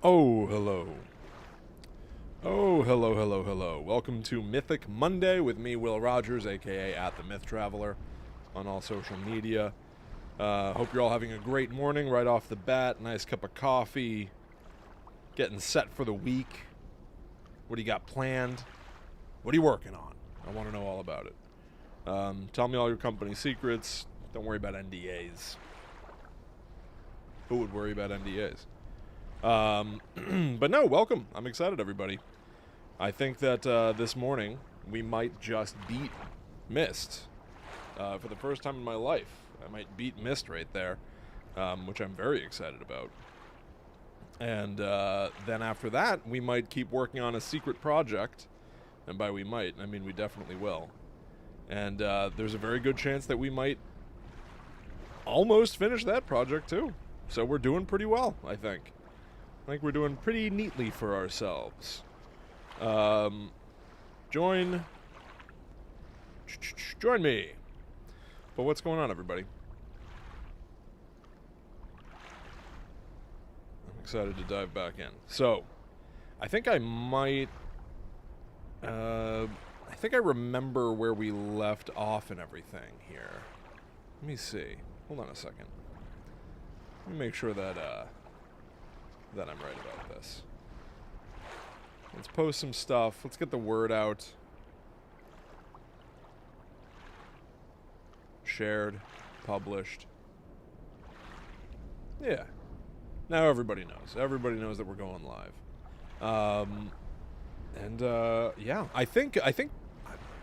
Oh, hello. Oh, hello, hello, hello. Welcome to Mythic Monday with me, Will Rogers, aka at the Myth Traveler, on all social media. Hope you're all having a great morning right off the bat. Nice cup of coffee. Getting set for the week. What do you got planned? What are you working on? I want to know all about it. Tell me all your company secrets. Don't worry about NDAs. Who would worry about NDAs? But no, welcome. I'm excited, everybody. I think that this morning we might just beat Myst for the first time in my life. I might beat Myst right there, which I'm very excited about. And then after that, we might keep working on a secret project. And by we might, I mean we definitely will. And there's a very good chance that we might almost finish that project too. So we're doing pretty well, I think. I think we're doing pretty neatly for ourselves. Join me. But what's going on, everybody? I'm excited to dive back in. So, I think I might... I think I remember where we left off and everything here. Let me see. Hold on a second. Let me make sure that, that I'm right about this. Let's post some stuff. Let's get the word out. Shared. Published. Yeah. Now everybody knows. Everybody knows that we're going live. Yeah. I think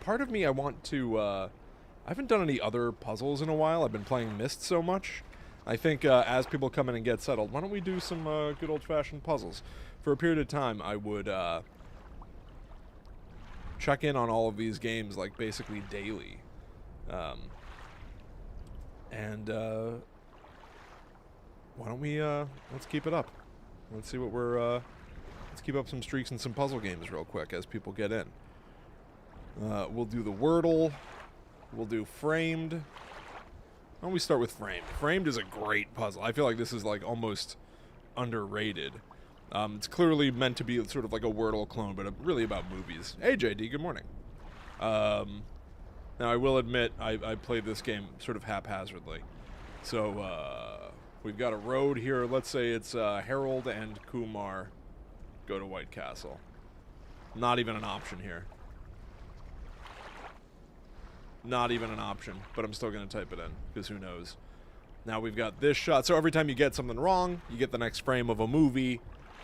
part of me I want to, I haven't done any other puzzles in a while. I've been playing Myst so much. I think as people come in and get settled, why don't we do some good old-fashioned puzzles? For a period of time, I would check in on all of these games, like, basically daily. Why don't we, let's keep it up. Let's see what we're, let's keep up some streaks and some puzzle games real quick as people get in. We'll do the Wordle. We'll do Framed. Why don't we start with Framed? Framed is a great puzzle. I feel like this is, like, almost underrated. It's clearly meant to be sort of like a Wordle clone, but really about movies. Hey, JD, good morning. Now, I will admit, I played this game sort of haphazardly. So, we've got a road here. Let's say it's Harold and Kumar go to White Castle. Not even an option here. Not even an option, but I'm still going to type it in, because who knows. Now we've got this shot. So every time you get something wrong, you get the next frame of a movie,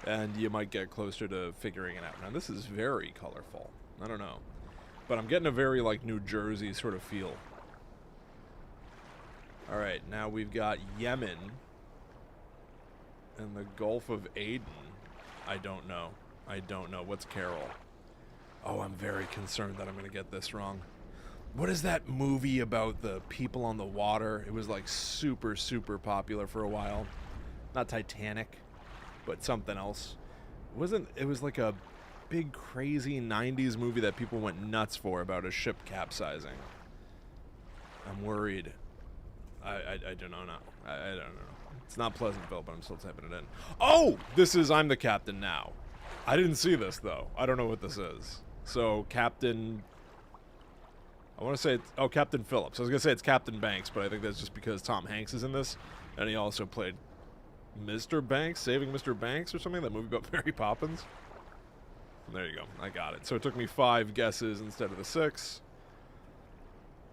and you might get closer to figuring it out. Now this is very colorful. I don't know. But I'm getting a very, like, New Jersey sort of feel. Alright, now we've got Yemen and the Gulf of Aden. I don't know. I don't know. What's Carol? Oh, I'm very concerned that I'm going to get this wrong. What is that movie about the people on the water? It was like super, super popular for a while. Not Titanic, but something else. It was like a big, crazy 90s movie that people went nuts for about a ship capsizing. I'm worried. I don't know. I don't know. It's not Pleasantville, but I'm still typing it in. Oh! This is I'm the Captain Now. I didn't see this, though. I don't know what this is. So, Captain... I want to say it's... Oh, Captain Phillips. I was going to say it's Captain Banks, but I think that's just because Tom Hanks is in this. And he also played Mr. Banks, Saving Mr. Banks or something. That movie about Mary Poppins. There you go. I got it. So it took me 5 guesses instead of the 6.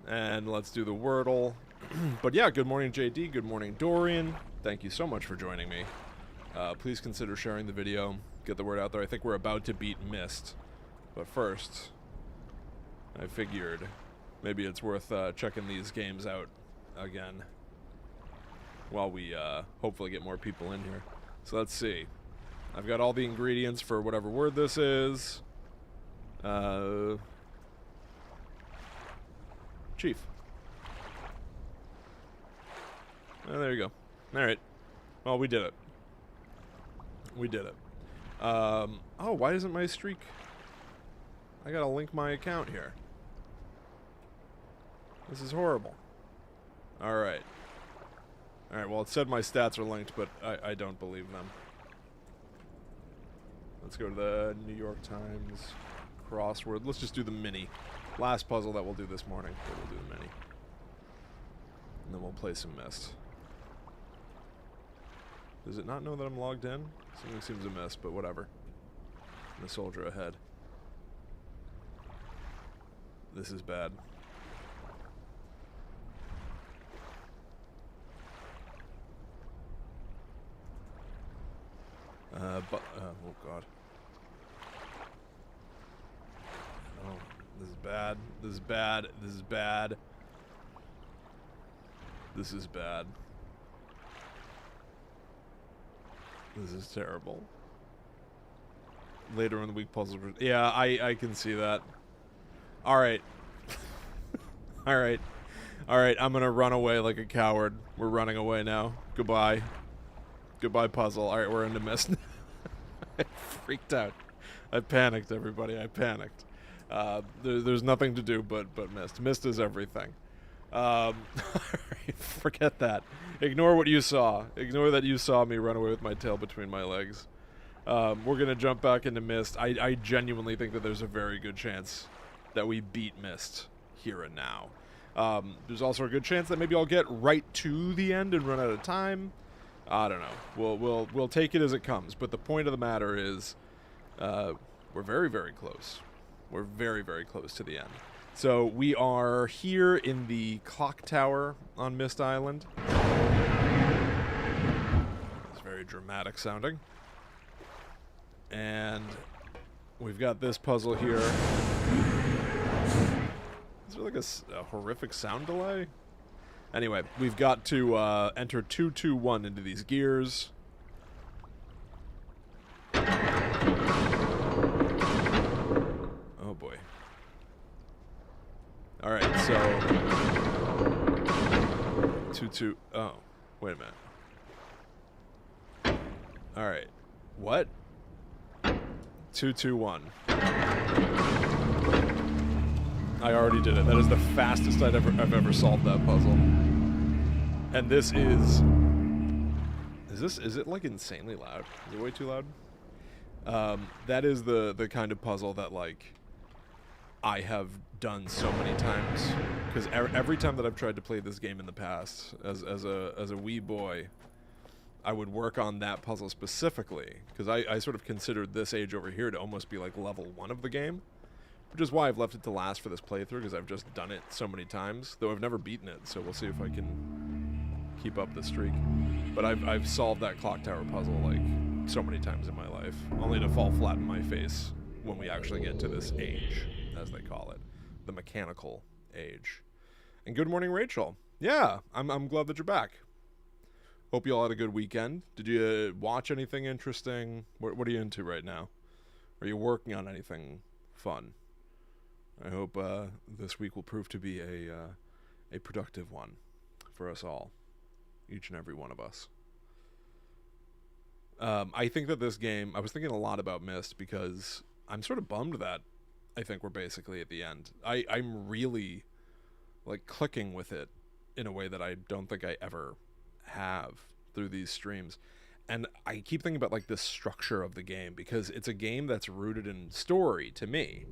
And let's do the Wordle. But yeah, good morning, JD. Good morning, Dorian. Thank you so much for joining me. Please consider sharing the video. Get the word out there. I think we're about to beat Myst. But first, I figured... maybe it's worth checking these games out again while we hopefully get more people in here. So let's see. I've got all the ingredients for whatever word this is. Chief. Oh, there you go. Alright. Well, we did it. We did it. Oh, why isn't my streak... I gotta link my account here. This is horrible. Alright. Alright, well, it said my stats are linked, but I don't believe them. Let's go to the New York Times crossword. Let's just do the mini. Last puzzle that we'll do this morning. We'll do the mini. And then we'll play some Myst. Does it not know that I'm logged in? Something seems amiss, but whatever. And the soldier ahead. This is bad. Oh god. Oh, this is bad. This is bad. This is bad. This is bad. This is terrible. Later in the week puzzle. Yeah, I can see that. Alright. Alright. Alright, I'm gonna run away like a coward. We're running away now. Goodbye. Goodbye, puzzle. Alright, we're into Myst. I freaked out. I panicked, everybody. I panicked. There's nothing to do but Myst. Myst is everything. Forget that. Ignore what you saw. Ignore that you saw me run away with my tail between my legs. We're going to jump back into Myst. I genuinely think that there's a very good chance that we beat Myst here and now. There's also a good chance that maybe I'll get right to the end and run out of time. I don't know. We'll take it as it comes. But the point of the matter is, we're very, very close. We're very, very close to the end. So we are here in the clock tower on Myst Island. It's very dramatic sounding. And we've got this puzzle here. Is there like a horrific sound delay? Anyway, we've got to enter 221 into these gears. Oh boy. Alright, so 2-2. Oh, wait a minute. Alright. What? 2-2-1. I already did it. That is the fastest I've ever solved that puzzle. And this is it like insanely loud? Is it way too loud? That is the kind of puzzle that like I have done so many times, because every time that I've tried to play this game in the past as a wee boy, I would work on that puzzle specifically, because I sort of considered this age over here to almost be like level 1 of the game, which is why I've left it to last for this playthrough, because I've just done it so many times, though I've never beaten it, so we'll see if I can keep up the streak. But I've solved that clock tower puzzle like so many times in my life, only to fall flat in my face when we actually get to this age, as they call it, the mechanical age. And good morning, Rachel. Yeah, I'm glad that you're back. Hope you all had a good weekend. Did you watch anything interesting? What are you into right now? Are you working on anything fun? I hope this week will prove to be a productive one for us all, each and every one of us. I think that this game, I was thinking a lot about Myst because I'm sort of bummed that I think we're basically at the end. I'm really like clicking with it in a way that I don't think I ever have through these streams. And I keep thinking about like the structure of the game, because it's a game that's rooted in story to me.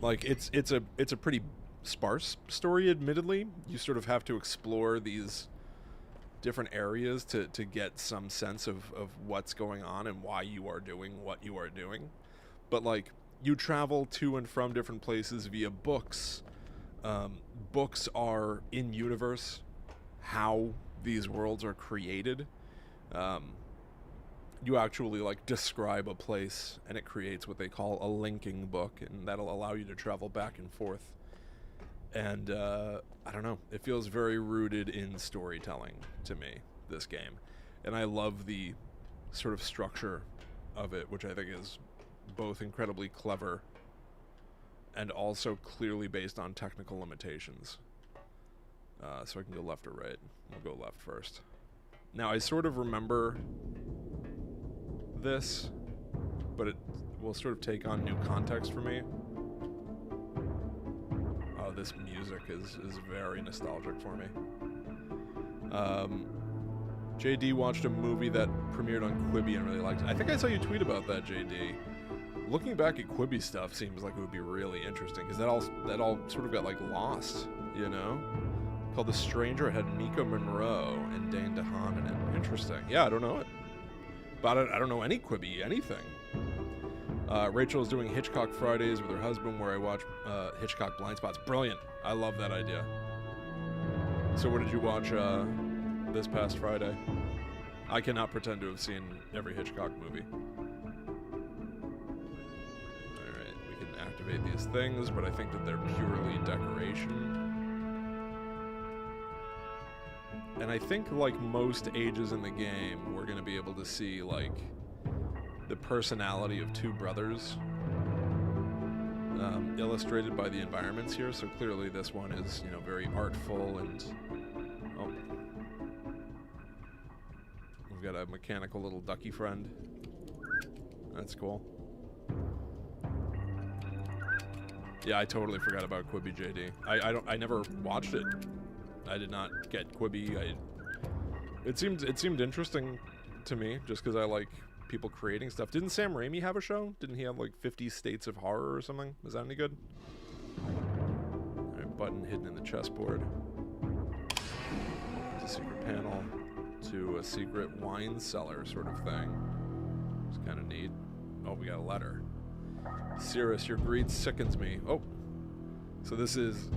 Like it's a pretty sparse story, admittedly. You sort of have to explore these different areas to get some sense of what's going on and why you are doing what you are doing. But like you travel to and from different places via books. Books are in universe how these worlds are created. You actually like describe a place and it creates what they call a linking book, and that'll allow you to travel back and forth. And I don't know, it feels very rooted in storytelling to me, this game. And I love the sort of structure of it, which I think is both incredibly clever and also clearly based on technical limitations. So I can go left or right. We'll go left first. Now, I sort of remember this, but it will sort of take on new context for me. Oh, this music is very nostalgic for me. JD watched a movie that premiered on Quibi and really liked it. I think I saw you tweet about that, JD. Looking back at Quibi stuff seems like it would be really interesting because that all sort of got like lost, you know? Called The Stranger. It had Mika Monroe and Dane DeHaan in it. Interesting. Yeah, I don't know it. But I don't know any Quibi anything. Rachel is doing Hitchcock Fridays with her husband where I watch Hitchcock Blind Spots. Brilliant. I love that idea. So what did you watch this past Friday? I cannot pretend to have seen every Hitchcock movie. Alright, we can activate these things, but I think that they're purely decoration. And I think, like most ages in the game, we're going to be able to see, like, the personality of two brothers illustrated by the environments here. So clearly this one is, you know, very artful and... Oh. We've got a mechanical little ducky friend. That's cool. Yeah, I totally forgot about Quibi, JD. I never watched it. I did not get Quibi. It seemed interesting to me just because I like people creating stuff. Didn't Sam Raimi have a show? Didn't he have like 50 States of Horror or something? Was that any good? Alright, button hidden in the chessboard. There's a secret panel to a secret wine cellar sort of thing. It's kind of neat. Oh, we got a letter. Cirrus, your greed sickens me. Oh. So this is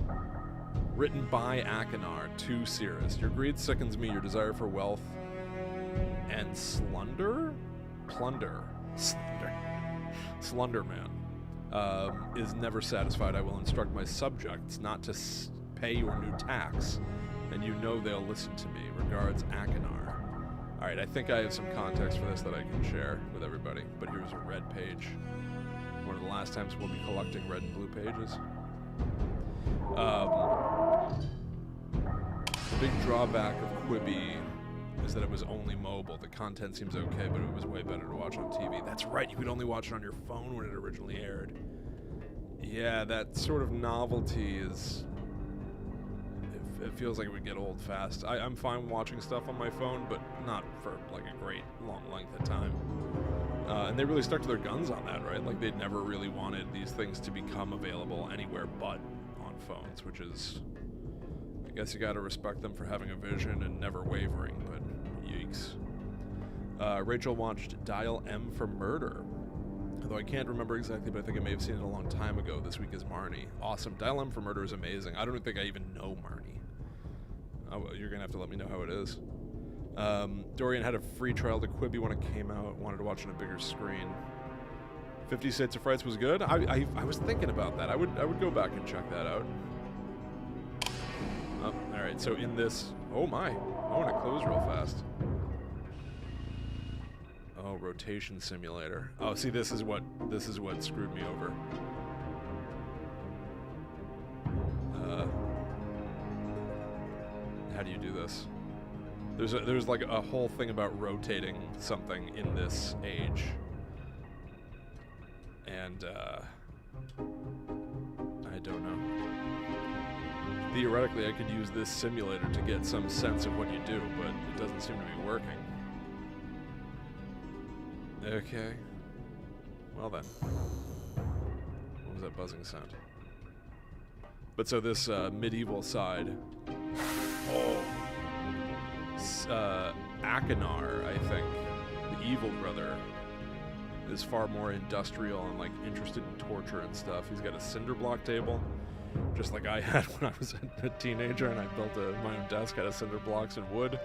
written by Akinar to Cirrus. Your greed sickens me, your desire for wealth and plunder, Slunderman, is never satisfied. I will instruct my subjects not to pay your new tax, and you know they'll listen to me. Regards, Akinar. Alright, I think I have some context for this that I can share with everybody, but here's a red page. One of the last times we'll be collecting red and blue pages. The big drawback of Quibi is that it was only mobile. The content seems okay, but it was way better to watch on TV. That's right, you could only watch it on your phone when it originally aired. Yeah, that sort of novelty is... It feels like it would get old fast. I'm fine watching stuff on my phone, but not for like a great long length of time. And they really stuck to their guns on that, right? Like they'd never really wanted these things to become available anywhere but on phones, which is... I guess you gotta respect them for having a vision and never wavering, but yeeks. Rachel watched Dial M for Murder. Although I can't remember exactly, but I think I may have seen it a long time ago. This week is Marnie. Awesome. Dial M for Murder is amazing. I don't think I even know Marnie. Oh, you're gonna have to let me know how it is. Dorian had a free trial to Quibi when it came out. Wanted to watch it on a bigger screen. 50 States of Frights was good. I was thinking about that. I would go back and check that out. Oh, all right. So in this, oh my, I want to close real fast. Oh, rotation simulator. Oh, see, this is what screwed me over. How do you do this? There's like a whole thing about rotating something in this age, and I don't know. Theoretically, I could use this simulator to get some sense of what you do, but it doesn't seem to be working. Okay. Well then. What was that buzzing sound? But so this medieval side... Oh. Akinar, I think, the evil brother, is far more industrial and like interested in torture and stuff. He's got a cinder block table, just like I had when I was a teenager, and I built my own desk out of cinder blocks and wood.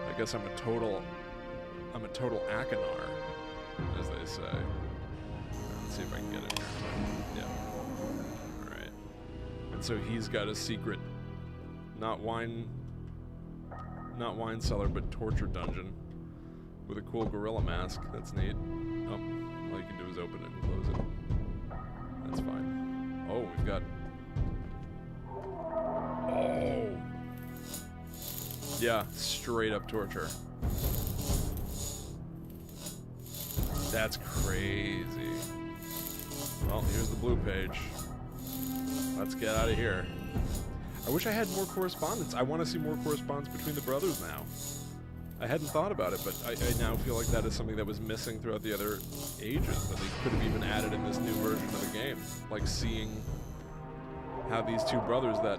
I guess I'm a total Akinar, as they say. Let's see if I can get it here. Yeah. All right. And so he's got a secret, not wine cellar, but torture dungeon with a cool gorilla mask. That's neat. Oh, all you can do is open it and close it. That's fine. Oh, we've got... Oh! Yeah, straight up torture. That's crazy. Well, here's the blue page. Let's get out of here. I wish I had more correspondence. I want to see more correspondence between the brothers now. I hadn't thought about it, but I now feel like that is something that was missing throughout the other ages, that they could have even added in this new version of the game. Like seeing how these two brothers that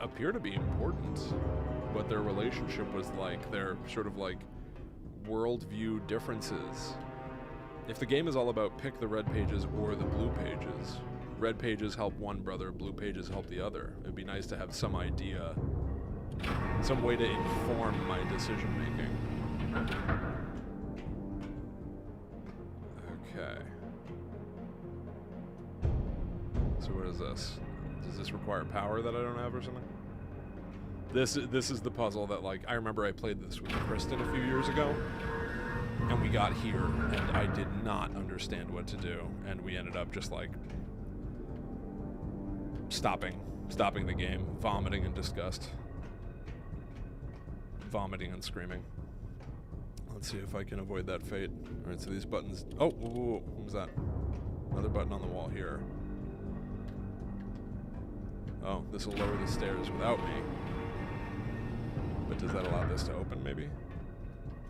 appear to be important, what their relationship was like, their sort of like worldview differences. If the game is all about pick the red pages or the blue pages, red pages help one brother, blue pages help the other. It'd be nice to have some idea, some way to inform my decision making. Okay. So what is this? Does this require power that I don't have or something? This is the puzzle that, like, I remember I played this with Kristen a few years ago, and we got here, and I did not understand what to do, and we ended up just, like, stopping the game, vomiting in disgust. Vomiting and screaming. Let's see if I can avoid that fate. Alright, so these buttons... Oh, whoa, whoa, whoa. What was that? Another button on the wall here. Oh, this will lower the stairs without me. But does that allow this to open, maybe?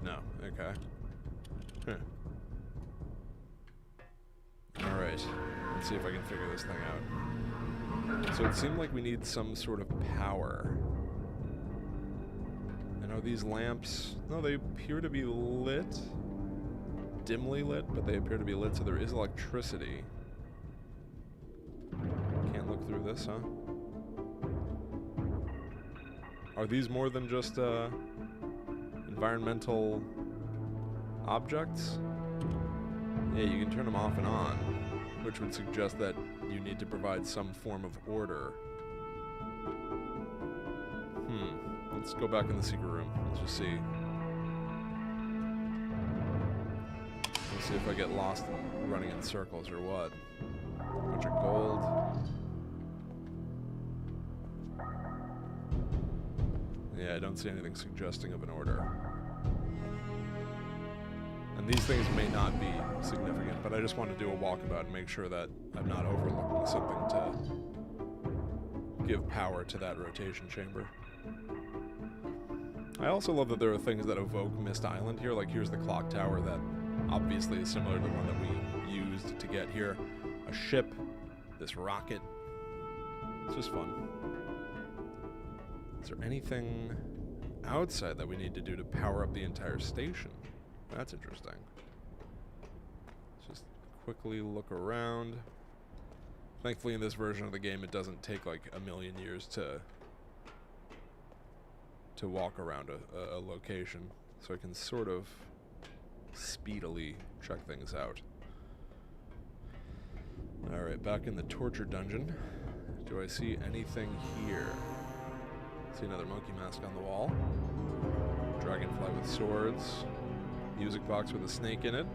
No. Okay. Huh. Alright. Let's see if I can figure this thing out. So it seemed like we need some sort of power. And are these lamps... No, they appear to be lit. Dimly lit, but they appear to be lit, so there is electricity. Can't look through this, huh? Are these more than just environmental objects? Yeah, you can turn them off and on, which would suggest that you need to provide some form of order. Let's go back in the secret room. Let's just see. Let's see if I get lost in running in circles or what. Bunch of gold. Yeah, I don't see anything suggesting of an order. And these things may not be significant, but I just want to do a walkabout and make sure that I'm not overlooking something to give power to that rotation chamber. I also love that there are things that evoke Myst Island here, like here's the clock tower that obviously is similar to the one that we used to get here. A ship, this rocket. It's just fun. Is there anything outside that we need to do to power up the entire station? That's interesting. Let's just quickly look around. Thankfully in this version of the game it doesn't take like a million years to walk around a location, so I can sort of speedily check things out. Alright, back in the torture dungeon. Do I see anything here? See another monkey mask on the wall. Dragonfly with swords. Music box with a snake in it.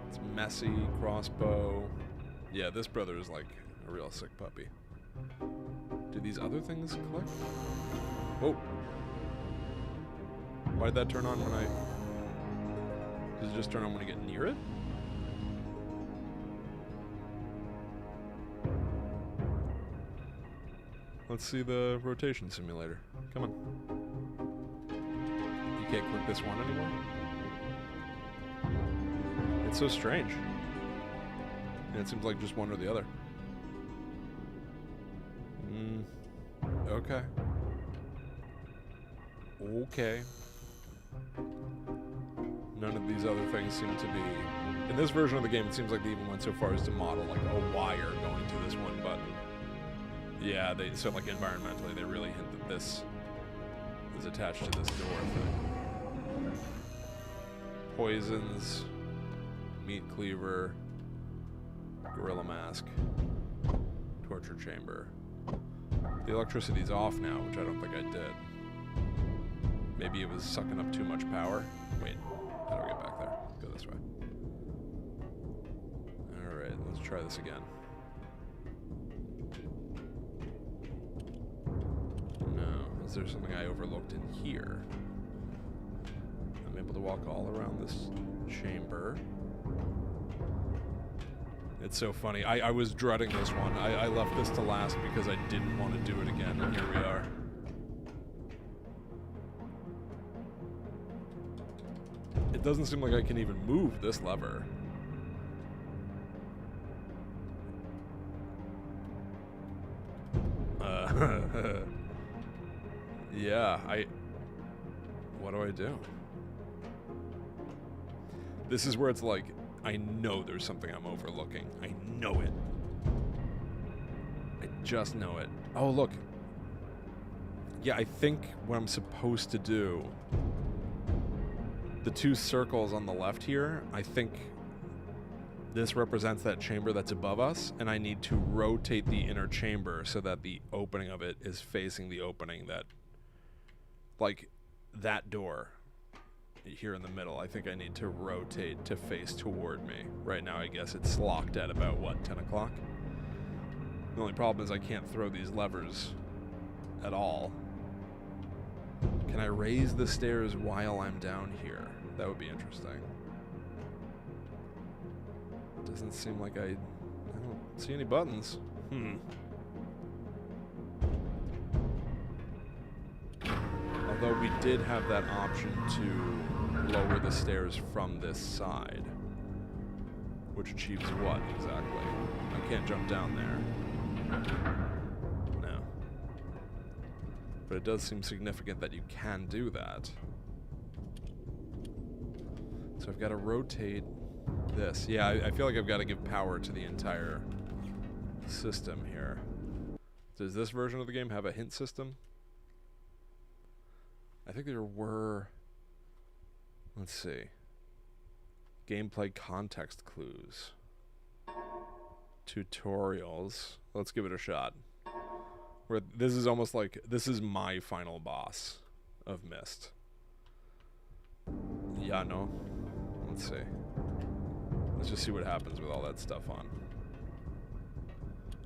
It's messy. Crossbow. Yeah, this brother is like a real sick puppy. Do these other things click? Oh. Why'd that turn on when I... Does it just turn on when I get near it? Let's see the rotation simulator. Come on. You can't click this one anymore? It's so strange. And it seems like just one or the other. Okay. Okay. None of these other things seem to be... In this version of the game, it seems like they even went so far as to model like a wire going to this one button. Yeah, so like environmentally, they really hint that this is attached to this door thing. Poisons, meat cleaver, gorilla mask, torture chamber. The electricity's off now, which I don't think I did. Maybe it was sucking up too much power. Wait, how do I get back there? Go this way. Alright, let's try this again. No, is there something I overlooked in here? I'm able to walk all around this chamber. It's so funny. I was dreading this one. I left this to last because I didn't want to do it again, and here we are. doesn't seem like I can even move this lever. Yeah, what do I do? This is where it's like, I know there's something I'm overlooking. I know it. I just know it. Oh, look. Yeah, I think what I'm supposed to do, the two circles on the left here, I think this represents that chamber that's above us, and I need to rotate the inner chamber so that the opening of it is facing the opening that, like, that door here in the middle. I think I need to rotate to face toward me. Right now, I guess it's locked at about, what, 10 o'clock? The only problem is I can't throw these levers at all. Can I raise the stairs while I'm down here? That would be interesting. Doesn't seem like I don't see any buttons. Although we did have that option to lower the stairs from this side. Which achieves what, exactly? I can't jump down there. No. But it does seem significant that you can do that. So I've got to rotate this. Yeah, I feel like I've got to give power to the entire system here. Does this version of the game have a hint system? I think there were... Let's see. Gameplay context clues. Tutorials. Let's give it a shot. Where this is almost like... This is my final boss of Myst. Yeah, no. Let's see. Let's just see what happens with all that stuff on.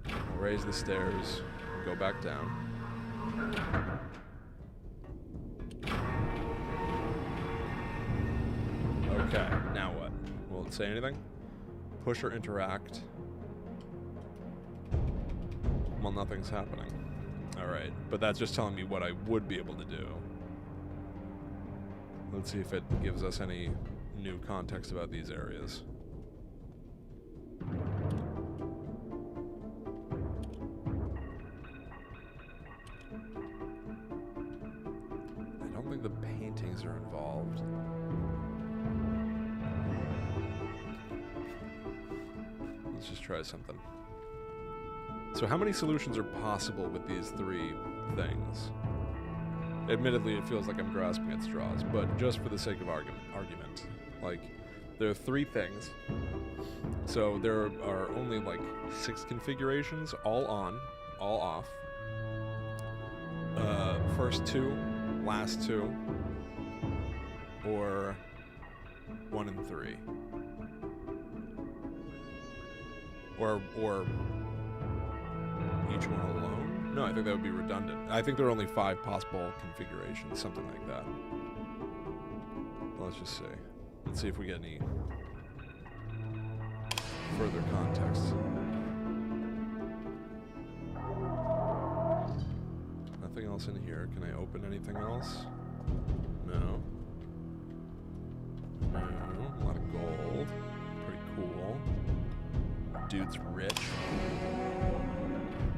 We'll raise the stairs. Go back down. Okay, now what? Will it say anything? Push or interact. Well, nothing's happening. Alright, but that's just telling me what I would be able to do. Let's see if it gives us any new context about these areas. I don't think the paintings are involved. Let's just try something. So how many solutions are possible with these three things? Admittedly, it feels like I'm grasping at straws, but just for the sake of argument, like, there are three things. So there are only like 6 configurations, all on, all off. First 2, last 2, or 1 and 3. Or each one alone? No, I think that would be redundant. I think there are only 5 possible configurations, something like that. Let's just see. Let's see if we get any further context. Nothing else in here. Can I open anything else? No. No. A lot of gold. Pretty cool. Dude's rich.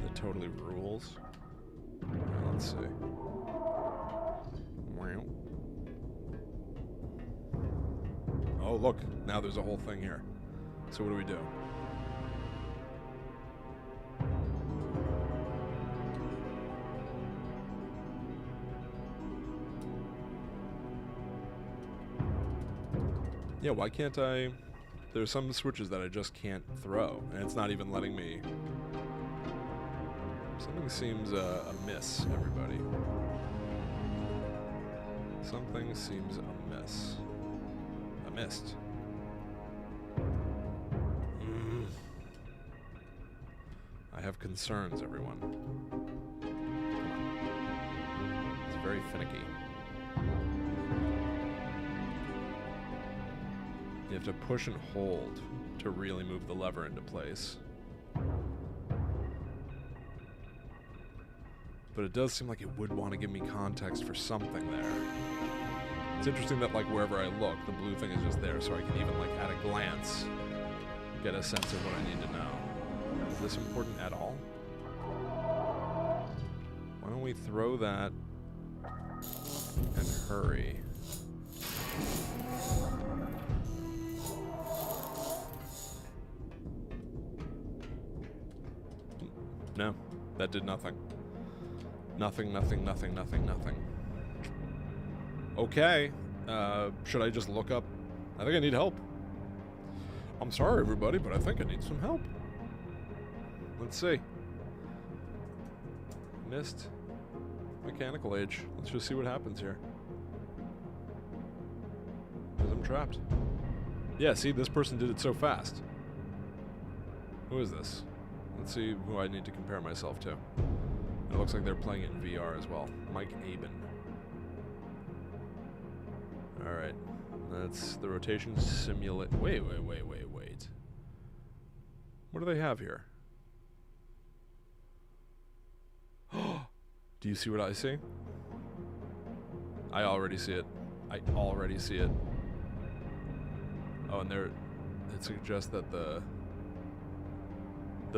That totally rules. Let's see. Wow. Oh, look. Now there's a whole thing here. So what do we do? Yeah, why can't I... There's some switches that I just can't throw, and it's not even letting me... Something seems amiss, everybody. Something seems amiss. Myst. I have concerns, everyone. It's very finicky. You have to push and hold to really move the lever into place. But it does seem like it would want to give me context for something there. It's interesting that, like, wherever I look, the blue thing is just there, so I can even, like, at a glance, get a sense of what I need to know. Is this important at all? Why don't we throw that and hurry? No, that did nothing. Nothing, nothing, nothing, nothing, nothing. Okay, should I just look up? I think I need help. I'm sorry, everybody, but I think I need some help. Let's see. Myst. Mechanical age. Let's just see what happens here. Because I'm trapped. Yeah, see, this person did it so fast. Who is this? Let's see who I need to compare myself to. It looks like they're playing it in VR as well. Mike Aben. Alright. That's the rotation simulate. Wait. What do they have here? Do you see what I see? I already see it. I already see it. Oh, and it suggests that the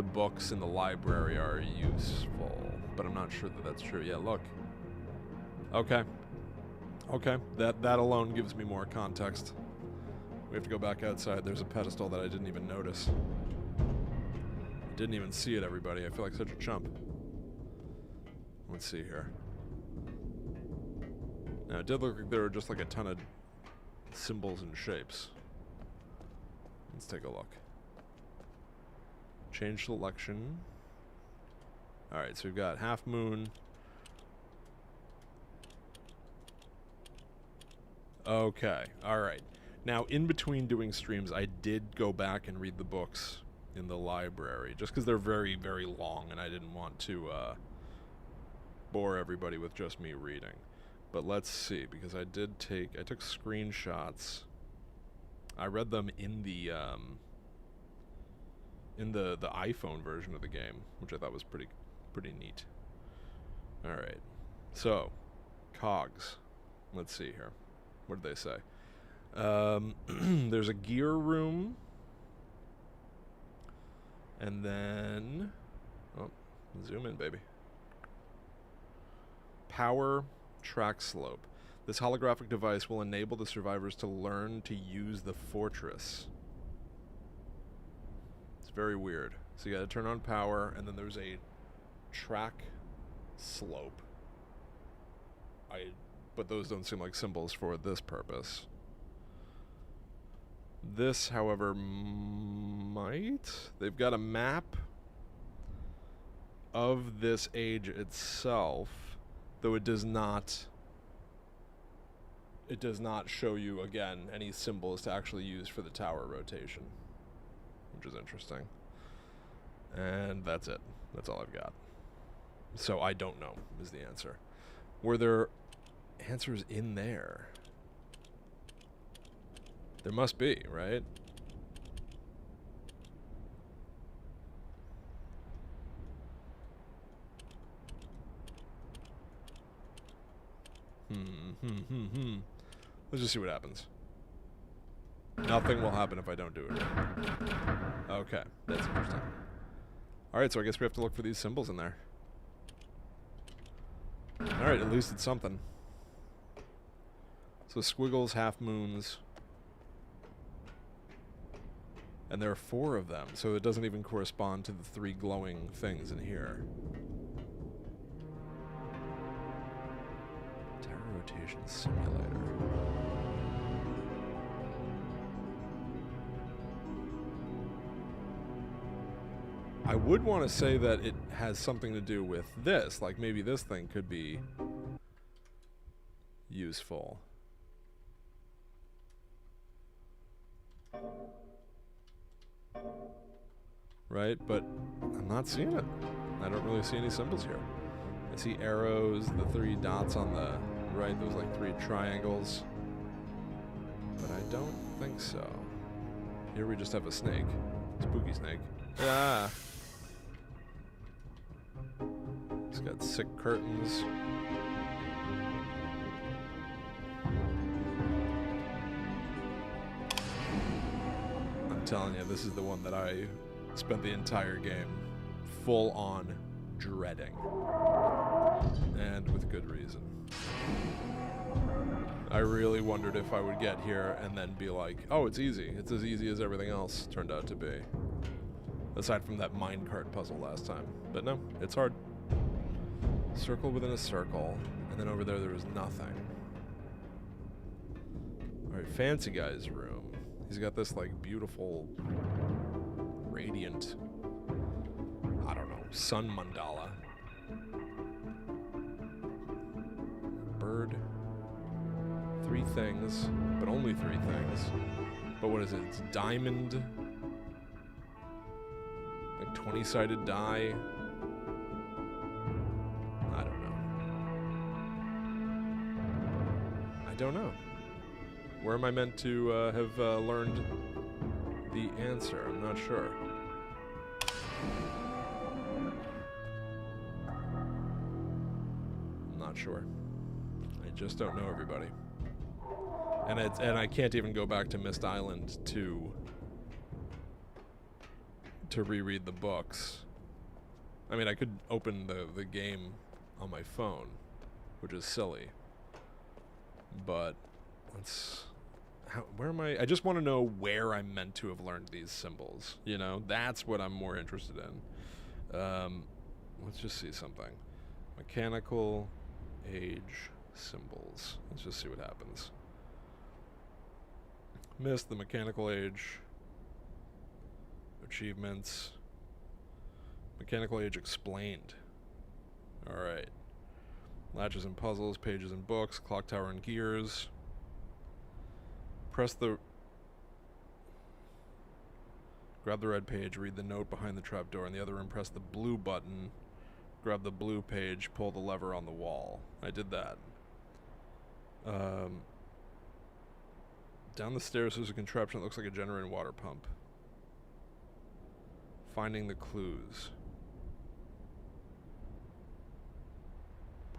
books in the library are useful, but I'm not sure that that's true. Yeah, look. Okay. Okay, that alone gives me more context. We have to go back outside. There's a pedestal that I didn't even notice. I didn't even see it, everybody. I feel like such a chump. Let's see here. Now, it did look like there were just like a ton of symbols and shapes. Let's take a look. Change selection. Alright, so we've got half moon. Okay, alright. Now, in between doing streams, I did go back and read the books in the library, just because they're very, very long, and I didn't want to bore everybody with just me reading. But let's see, because I took screenshots. I read them in the iPhone version of the game, which I thought was pretty neat. Alright, so, cogs. Let's see here. What did they say? There's a gear room. And then... Oh, zoom in, baby. Power track slope. This holographic device will enable the survivors to learn to use the fortress. It's very weird. So you gotta turn on power, and then there's a track slope. But those don't seem like symbols for this purpose. This, however, might. They've got a map of this age itself, though it does not show you, again, any symbols to actually use for the tower rotation, which is interesting. And that's it. That's all I've got. So I don't know is the answer. Were there answers in there? There must be, right? Let's just see what happens. Nothing will happen if I don't do it. Okay, that's interesting. Alright, so I guess we have to look for these symbols in there. Alright, at least it's something. So squiggles, half moons. And there are 4 of them, so it doesn't even correspond to the 3 glowing things in here. Tower rotation simulator. I would want to say that it has something to do with this, like maybe this thing could be useful. Right, but I'm not seeing it. I don't really see any symbols here. I see arrows, the 3 dots on the right, those like 3 triangles. But I don't think so. Here we just have a snake. Spooky snake. Ah! It's got sick curtains. I'm telling you, this is the one that I spent the entire game full on dreading. And with good reason. I really wondered if I would get here and then be like, oh, it's easy. It's as easy as everything else turned out to be. Aside from that minecart puzzle last time. But no, it's hard. Circle within a circle. And then over there was nothing. Alright, fancy guy's room. He's got this, like, beautiful, radiant, I don't know, sun mandala. Bird. 3 things, but only 3 things. But what is it? It's diamond. Like 20-sided die. I don't know. I don't know. Where am I meant to have learned the answer? I'm not sure. I'm not sure. I just don't know, everybody. And I can't even go back to Myst Island to reread the books. I mean, I could open the game on my phone, which is silly. But where am I? I just want to know where I'm meant to have learned these symbols. You know, that's what I'm more interested in. Let's just see something. Mechanical age symbols. Let's just see what happens. Myst, the mechanical age. Achievements. Mechanical age explained. Alright. Latches and puzzles, pages and books, clock tower and gears. Grab the red page, read the note behind the trapdoor. In the other room, press the blue button. Grab the blue page, pull the lever on the wall. I did that. Down the stairs, there's a contraption that looks like a generator and water pump. Finding the clues.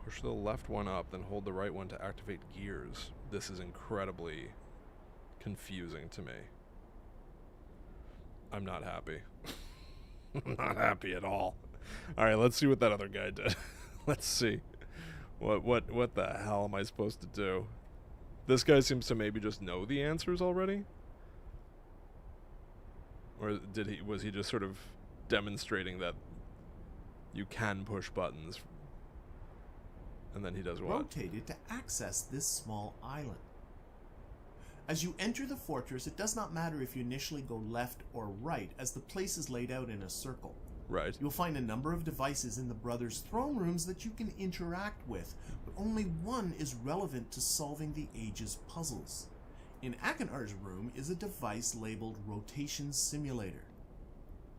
Push the left one up, then hold the right one to activate gears. This is incredibly confusing to me. I'm not happy. I'm not happy at all. Alright, let's see what that other guy did. Let's see. What the hell am I supposed to do? This guy seems to maybe just know the answers already? Or was he just sort of demonstrating that you can push buttons? And then he does what? Rotated to access this small island. As you enter the fortress, it does not matter if you initially go left or right, as the place is laid out in a circle. Right. You'll find a number of devices in the brothers' throne rooms that you can interact with, but only one is relevant to solving the Age's puzzles. In Akenar's room is a device labeled Rotation Simulator.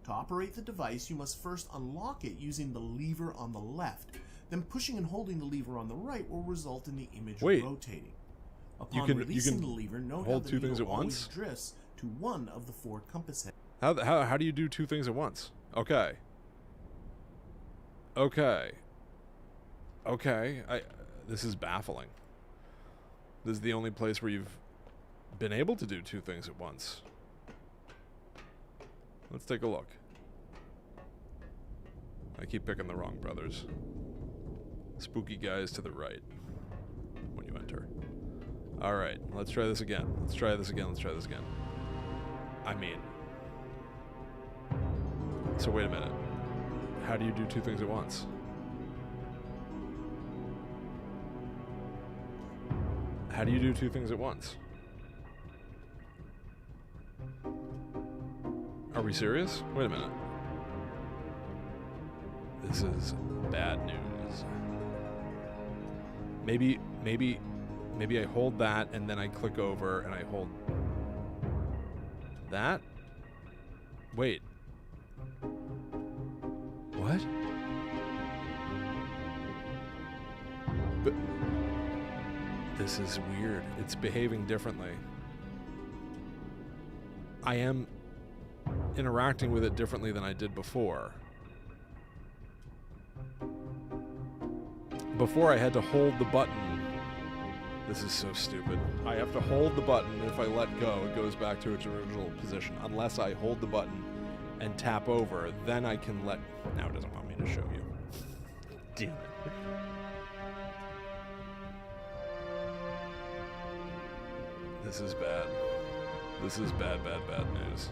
To operate the device, you must first unlock it using the lever on the left. Then pushing and holding the lever on the right will result in the image rotating. Upon releasing the lever, note how the needle always drifts to one of the 4 compass heads. How do you do 2 things at once? Okay. This is baffling. This is the only place where you've been able to do 2 things at once. Let's take a look. I keep picking the wrong brothers. Spooky guys to the right when you enter. Alright, let's try this again. Let's try this again. I mean... So wait a minute. How do you do 2 things at once? How do you do 2 things at once? Are we serious? Wait a minute. This is bad news. Maybe I hold that and then I click over and I hold that? Wait. What? But this is weird. It's behaving differently. I am interacting with it differently than I did before. Before I had to hold the button This is so stupid. I have to hold the button, and if I let go, it goes back to its original position. Unless I hold the button and tap over, then I can let... Now it doesn't want me to show you. Damn it. This is bad. This is bad news.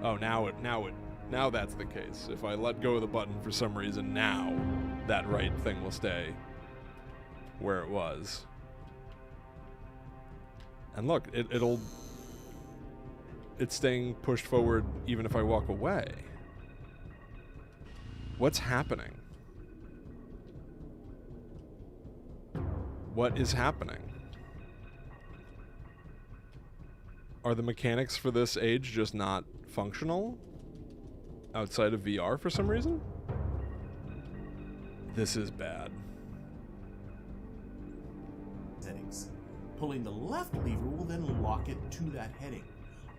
Oh, now that's the case. If I let go of the button for some reason, now that right thing will stay where it was. And look, it's staying pushed forward even if I walk away. What's happening? What is happening? Are the mechanics for this age just not functional outside of VR for some reason? This is bad. Settings. Pulling the left lever will then lock it to that heading.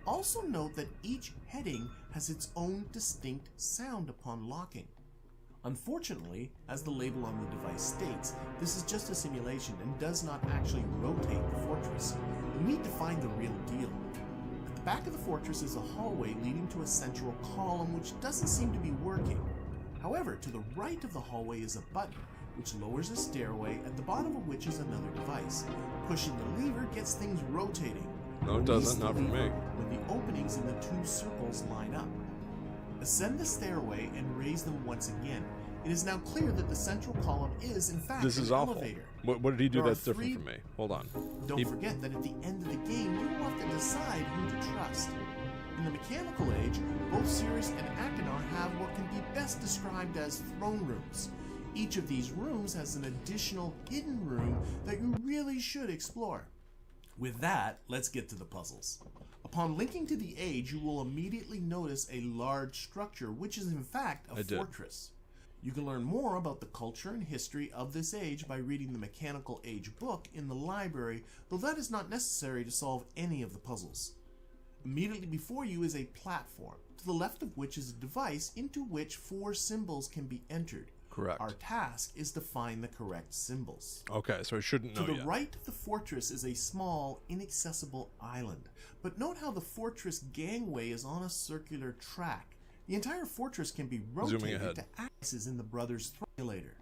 Also note that each heading has its own distinct sound upon locking. Unfortunately, as the label on the device states, this is just a simulation and does not actually rotate the fortress. You need to find the real deal. At the back of the fortress is a hallway leading to a central column which doesn't seem to be working. However, to the right of the hallway is a button, which lowers a stairway, at the bottom of which is another device. Pushing the lever gets things rotating. No, it doesn't. Not for me. When the openings in the two circles line up. Ascend the stairway and raise them once again. It is now clear that the central column is, in fact, this is an awful. elevator. What did he do There that's are different from me? Hold on. Don't forget that at the end of the game, you will have to decide who to trust. In the mechanical age, both Sirius and Achenar have what can be best described as throne rooms. Each of these rooms has an additional hidden room that you really should explore. With that, let's get to the puzzles. Upon linking to the age, you will immediately notice a large structure, which is in fact a fortress. You can learn more about the culture and history of this age by reading the Mechanical Age book in the library, though that is not necessary to solve any of the puzzles. Immediately before you is a platform, to the left of which is a device into which 4 symbols can be entered. Correct. Our task is to find the correct symbols. Okay, so I shouldn't know To the yet. right of the fortress is a small, inaccessible island. But note how the fortress gangway is on a circular track. The entire fortress can be rotated to axes in the Brothers Simulator.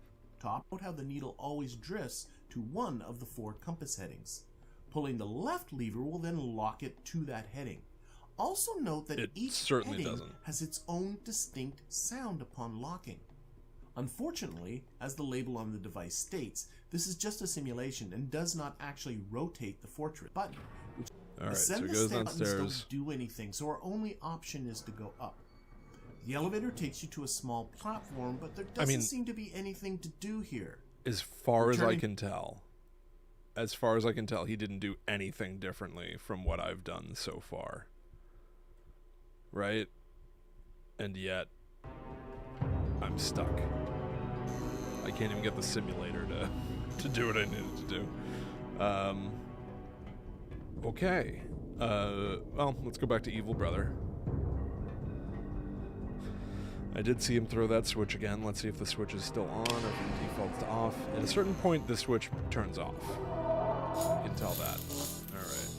Note how the needle always drifts to one of the 4 compass headings. Pulling the left lever will then lock it to that heading. Also note that each heading has its own distinct sound upon locking. Unfortunately, as the label on the device states, this is just a simulation and does not actually rotate the fortress button. Alright, so it goes downstairs. Don't do anything, so our only option is to go up. The elevator takes you to a small platform, but there doesn't seem to be anything to do here. As far as I can tell, he didn't do anything differently from what I've done so far. Right? And yet, I'm stuck. I can't even get the simulator to do what I needed to do. Okay. Well, let's go back to Evil Brother. I did see him throw that switch again. Let's see if the switch is still on or if it defaults to off. At a certain point, the switch turns off. You can tell that. Alright.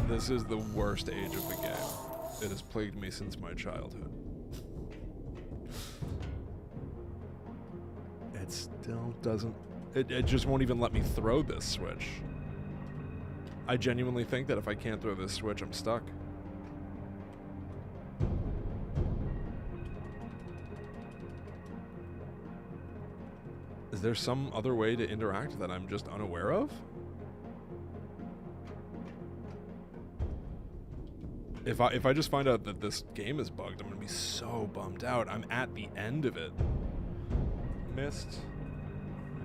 This is the worst age of the game. It has plagued me since my childhood. It still doesn't... It just won't even let me throw this switch. I genuinely think that if I can't throw this switch, I'm stuck. Is there some other way to interact that I'm just unaware of? If I just find out that this game is bugged, I'm gonna be so bummed out. I'm at the end of it. Myst,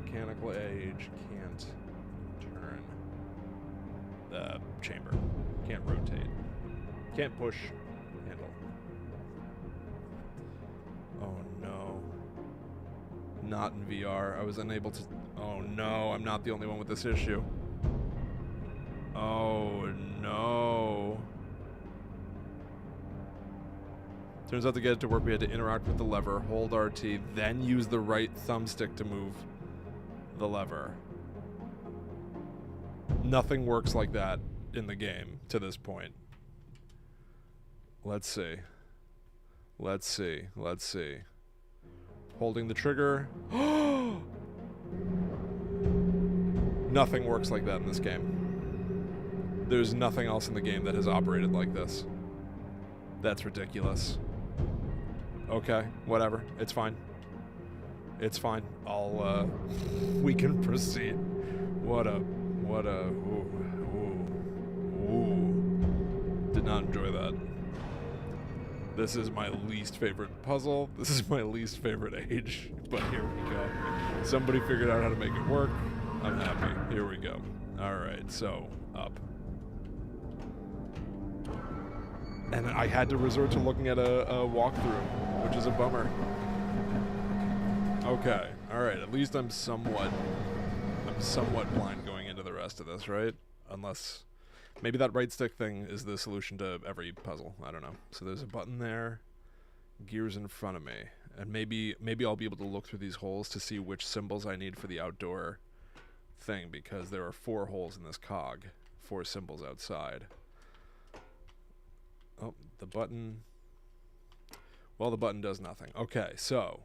Mechanical Age, can't turn the chamber, can't rotate, can't push handle. Oh no. Not in VR. I was unable to... Oh no, I'm not the only one with this issue. Oh no. Turns out to get it to work, we had to interact with the lever, hold RT, then use the right thumbstick to move the lever. Nothing works like that in the game to this point. Let's see. Let's see. Let's see. Holding the trigger. Nothing works like that in this game. There's nothing else in the game that has operated like this. That's ridiculous. Okay, whatever. It's fine. It's fine. We can proceed. Ooh. Did not enjoy that. This is my least favorite puzzle. This is my least favorite age. But here we go. Somebody figured out how to make it work. I'm happy. Here we go. Alright, so, up. And I had to resort to looking at a walkthrough, which is a bummer. Okay, alright, at least I'm somewhat blind going into the rest of this, right? Unless, maybe that right stick thing is the solution to every puzzle. I don't know. So there's a button there, gears in front of me, and maybe I'll be able to look through these holes to see which symbols I need for the outdoor thing, because there are 4 holes in this cog, 4 symbols outside. Oh, the button. Well, the button does nothing. Okay, so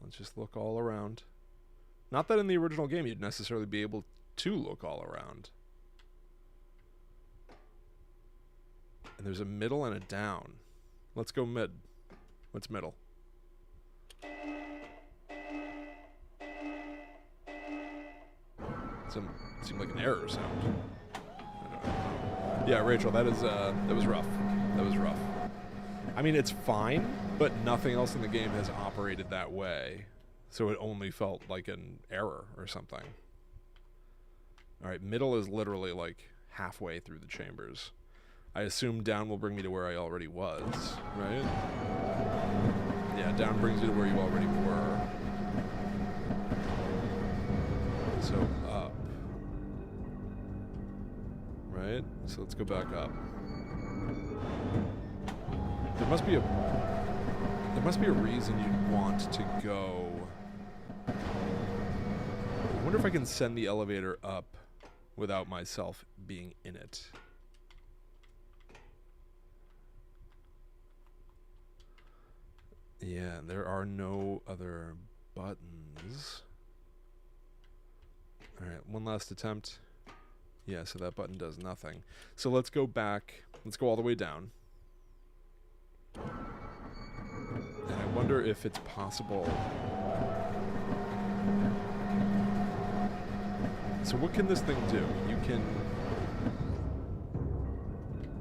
let's just look all around. Not that in the original game you'd necessarily be able to look all around. And there's a middle and a down. Let's go mid. What's middle? Seemed like an error sound. Yeah, Rachel, that was rough. That was rough. I mean, it's fine, but nothing else in the game has operated that way. So it only felt like an error or something. Alright, middle is literally like halfway through the chambers. I assume down will bring me to where I already was, right? Yeah, down brings you to where you already were. So up. Right? So let's go back up. There must be a reason you'd want to go. I wonder if I can send the elevator up without myself being in it. Yeah, there are no other buttons. Alright, one last attempt. Yeah, so that button does nothing. So let's go back. Let's go all the way down. And I wonder if it's possible. So what can this thing do? You can...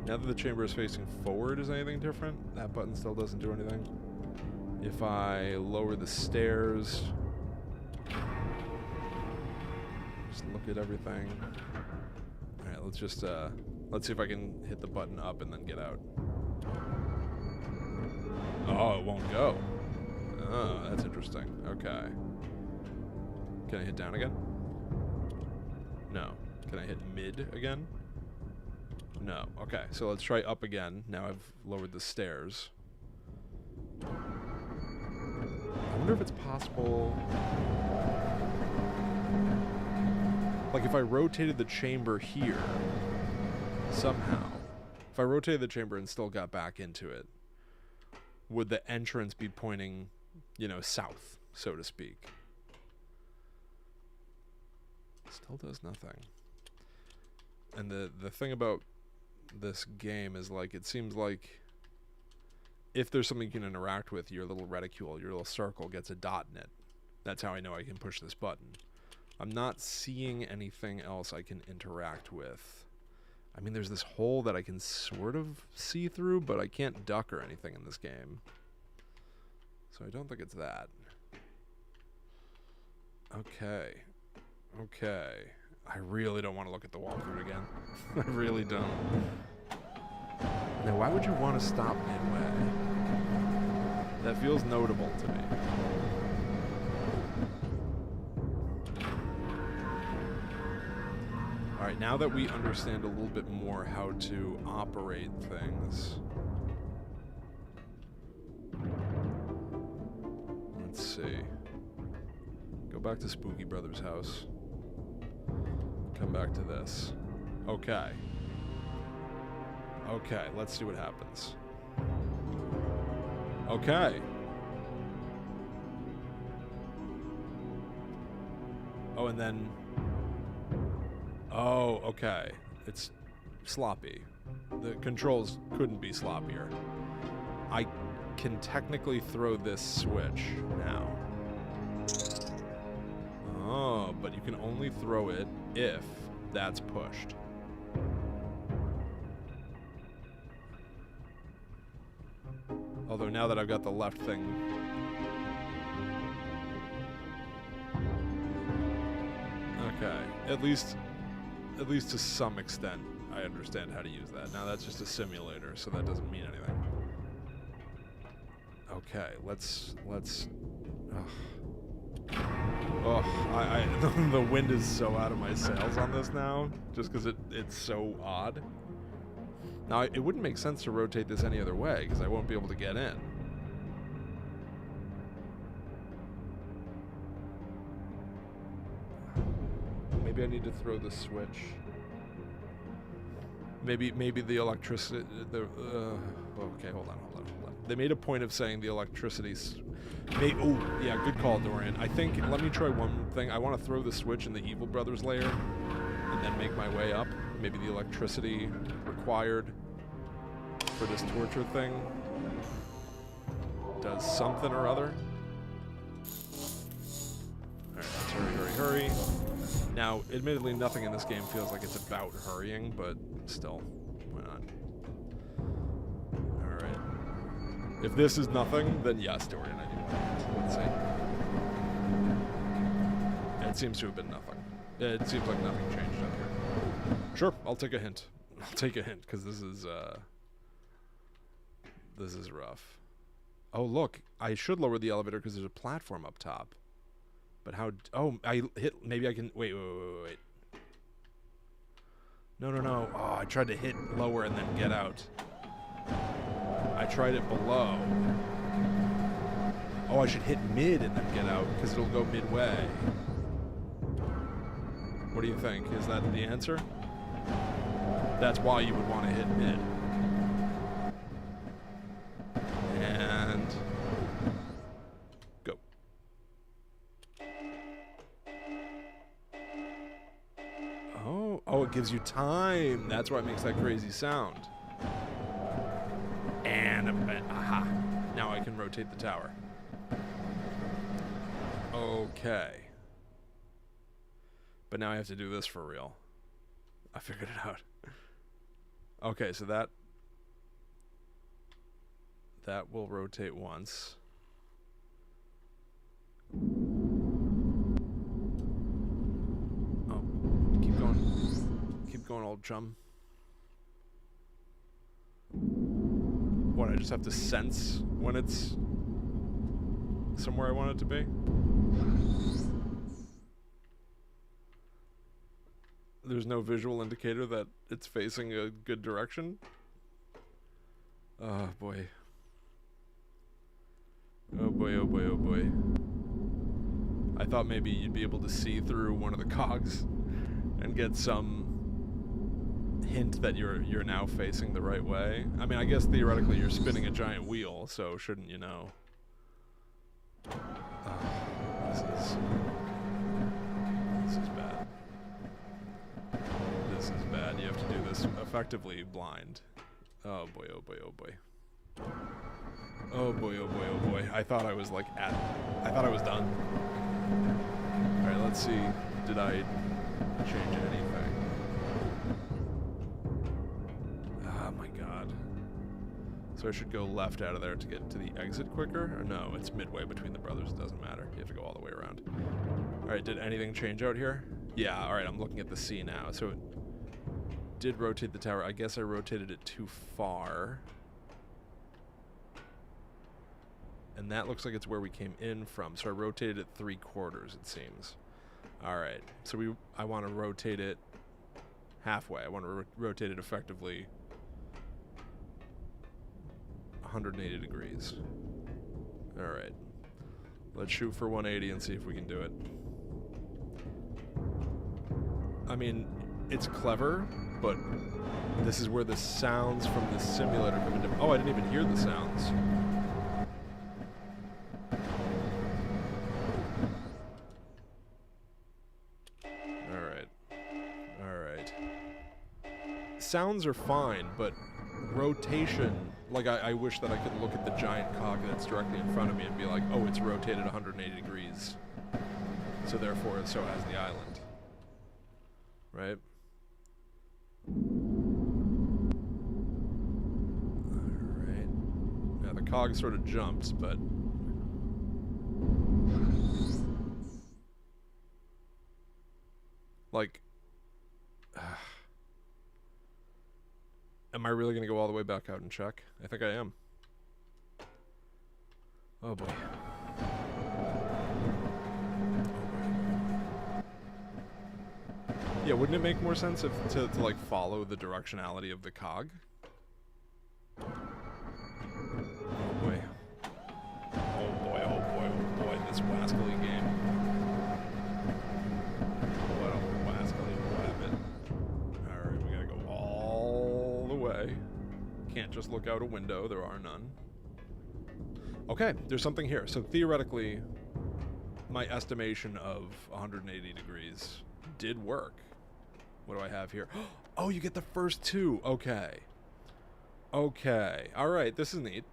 Now that the chamber is facing forward, is anything different? That button still doesn't do anything. If I lower the stairs... Just look at everything. Alright, let's just, let's see if I can hit the button up and then get out. Oh, it won't go. Oh, that's interesting. Okay. Can I hit down again? No. Can I hit mid again? No. Okay, so let's try up again. Now I've lowered the stairs. I wonder if it's possible... Like if I rotated the chamber here, somehow, if I rotated the chamber and still got back into it, would the entrance be pointing, you know, south, so to speak? Still does nothing. And the thing about this game is, like, it seems like if there's something you can interact with, your little reticule, your little circle gets a dot in it. That's how I know I can push this button. I'm not seeing anything else I can interact with. I mean, there's this hole that I can sort of see through, but I can't duck or anything in this game. So I don't think it's that. Okay. Okay. I really don't want to look at the walkthrough again. I really don't. Now, why would you want to stop midway? That feels notable to me. Alright, now that we understand a little bit more how to operate things, back to Spooky Brothers' house. Come back to this. Okay. Okay, let's see what happens. Okay. Oh, and then... Oh, okay. It's sloppy. The controls couldn't be sloppier. I can technically throw this switch now. Oh, but you can only throw it if that's pushed. Although now that I've got the left thing... Okay, at least to some extent, I understand how to use that. Now that's just a simulator, so that doesn't mean anything. Okay, let's. The wind is so out of my sails on this now, just because it's so odd. Now it wouldn't make sense to rotate this any other way, because I won't be able to get in. Maybe I need to throw the switch. Maybe the electricity. Okay, hold on. They made a point of saying the electricity. Oh, yeah, good call, Dorian. I think. Let me try one thing. I want to throw the switch in the Evil Brothers layer, and then make my way up. Maybe the electricity required for this torture thing does something or other. All right, let's hurry. Now, admittedly, nothing in this game feels like it's about hurrying, but still, why not? All right. If this is nothing, then yes, Dorian, I need one. Let's see. It seems to have been nothing. It seems like nothing changed up here. Sure, I'll take a hint. I'll take a hint, because this is rough. Oh, look, I should lower the elevator because there's a platform up top. But how... Oh, I hit... Maybe I can... Wait. No. Oh, I tried to hit lower and then get out. I tried it below. Oh, I should hit mid and then get out, because it'll go midway. What do you think? Is that the answer? That's why you would want to hit mid. And... go. Oh, it gives you time. That's why it makes that crazy sound. And aha. Now I can rotate the tower. Okay. But now I have to do this for real. I figured it out. Okay, so that will rotate once. Oh, keep going, old chum. What, I just have to sense when it's somewhere I want it to be? There's no visual indicator that it's facing a good direction? Oh boy. Oh boy. I thought maybe you'd be able to see through one of the cogs and get some hint that you're now facing the right way. I mean, I guess theoretically you're spinning a giant wheel, so shouldn't you know? This is bad. This is bad. You have to do this effectively blind. Oh boy. Oh boy. I thought I was I thought I was done. Alright, let's see. Did I change anything? Oh my god. So I should go left out of there to get to the exit quicker? Or no, it's midway between the brothers. It doesn't matter. You have to go all the way around. Alright, did anything change out here? Yeah, alright, I'm looking at the C now. So it did rotate the tower. I guess I rotated it too far. And that looks like it's where we came in from. So I rotated it 3/4, it seems. Alright, so I want to rotate it halfway. I want to rotate it effectively 180 degrees. Alright. Let's shoot for 180 and see if we can do it. I mean, it's clever, but this is where the sounds from the simulator come into... Oh, I didn't even hear the sounds. Alright. Alright. Sounds are fine, but rotation... Like, I wish that I could look at the giant cog that's directly in front of me and be like, oh, it's rotated 180 degrees. So therefore, so has the island. Right? Alright. Yeah, the cog sort of jumps, but... Like... Am I really going to go all the way back out and check? I think I am. Oh boy. Yeah, wouldn't it make more sense if to like follow the directionality of the cog? Oh boy. Oh boy, oh boy, oh boy, this wascally game. What a wascally rabbit. Alright, we gotta go all the way. Can't just look out a window, there are none. Okay, there's something here. So theoretically, my estimation of 180 degrees did work. What do I have here? Oh, you get the first two. Okay. Okay. Alright, this is neat.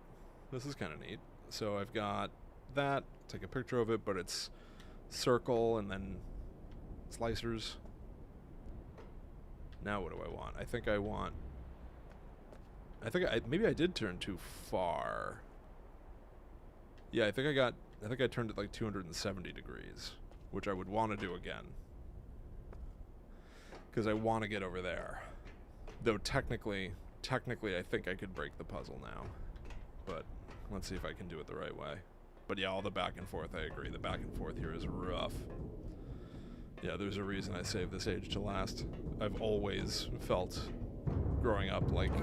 This is kind of neat. So I've got that. Take a picture of it, but it's circle and then slicers. Now what do I want? I think I want... maybe I did turn too far. Yeah, I think I turned it like 270 degrees, which I would want to do again. Because I want to get over there. Though technically, I think I could break the puzzle now. But let's see if I can do it the right way. But yeah, all the back and forth, I agree. The back and forth here is rough. Yeah, there's a reason I saved this age to last. I've always felt, growing up, like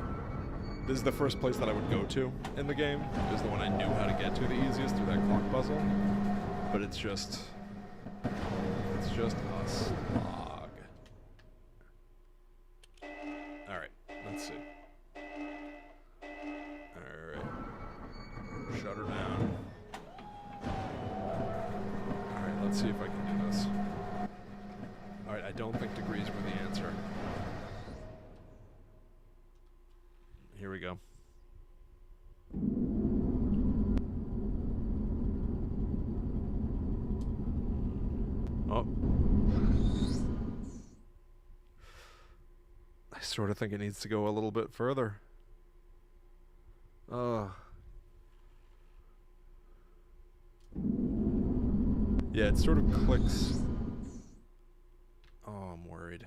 this is the first place that I would go to in the game. It was the one I knew how to get to the easiest through that clock puzzle. But it's just a slog. Alright, let's see. Alright. Shut her down. Alright, let's see if I can do this. Alright, I don't think degrees were the answer. Here we go. Oh. I sort of think it needs to go a little bit further. Yeah, it sort of clicks. Oh, I'm worried.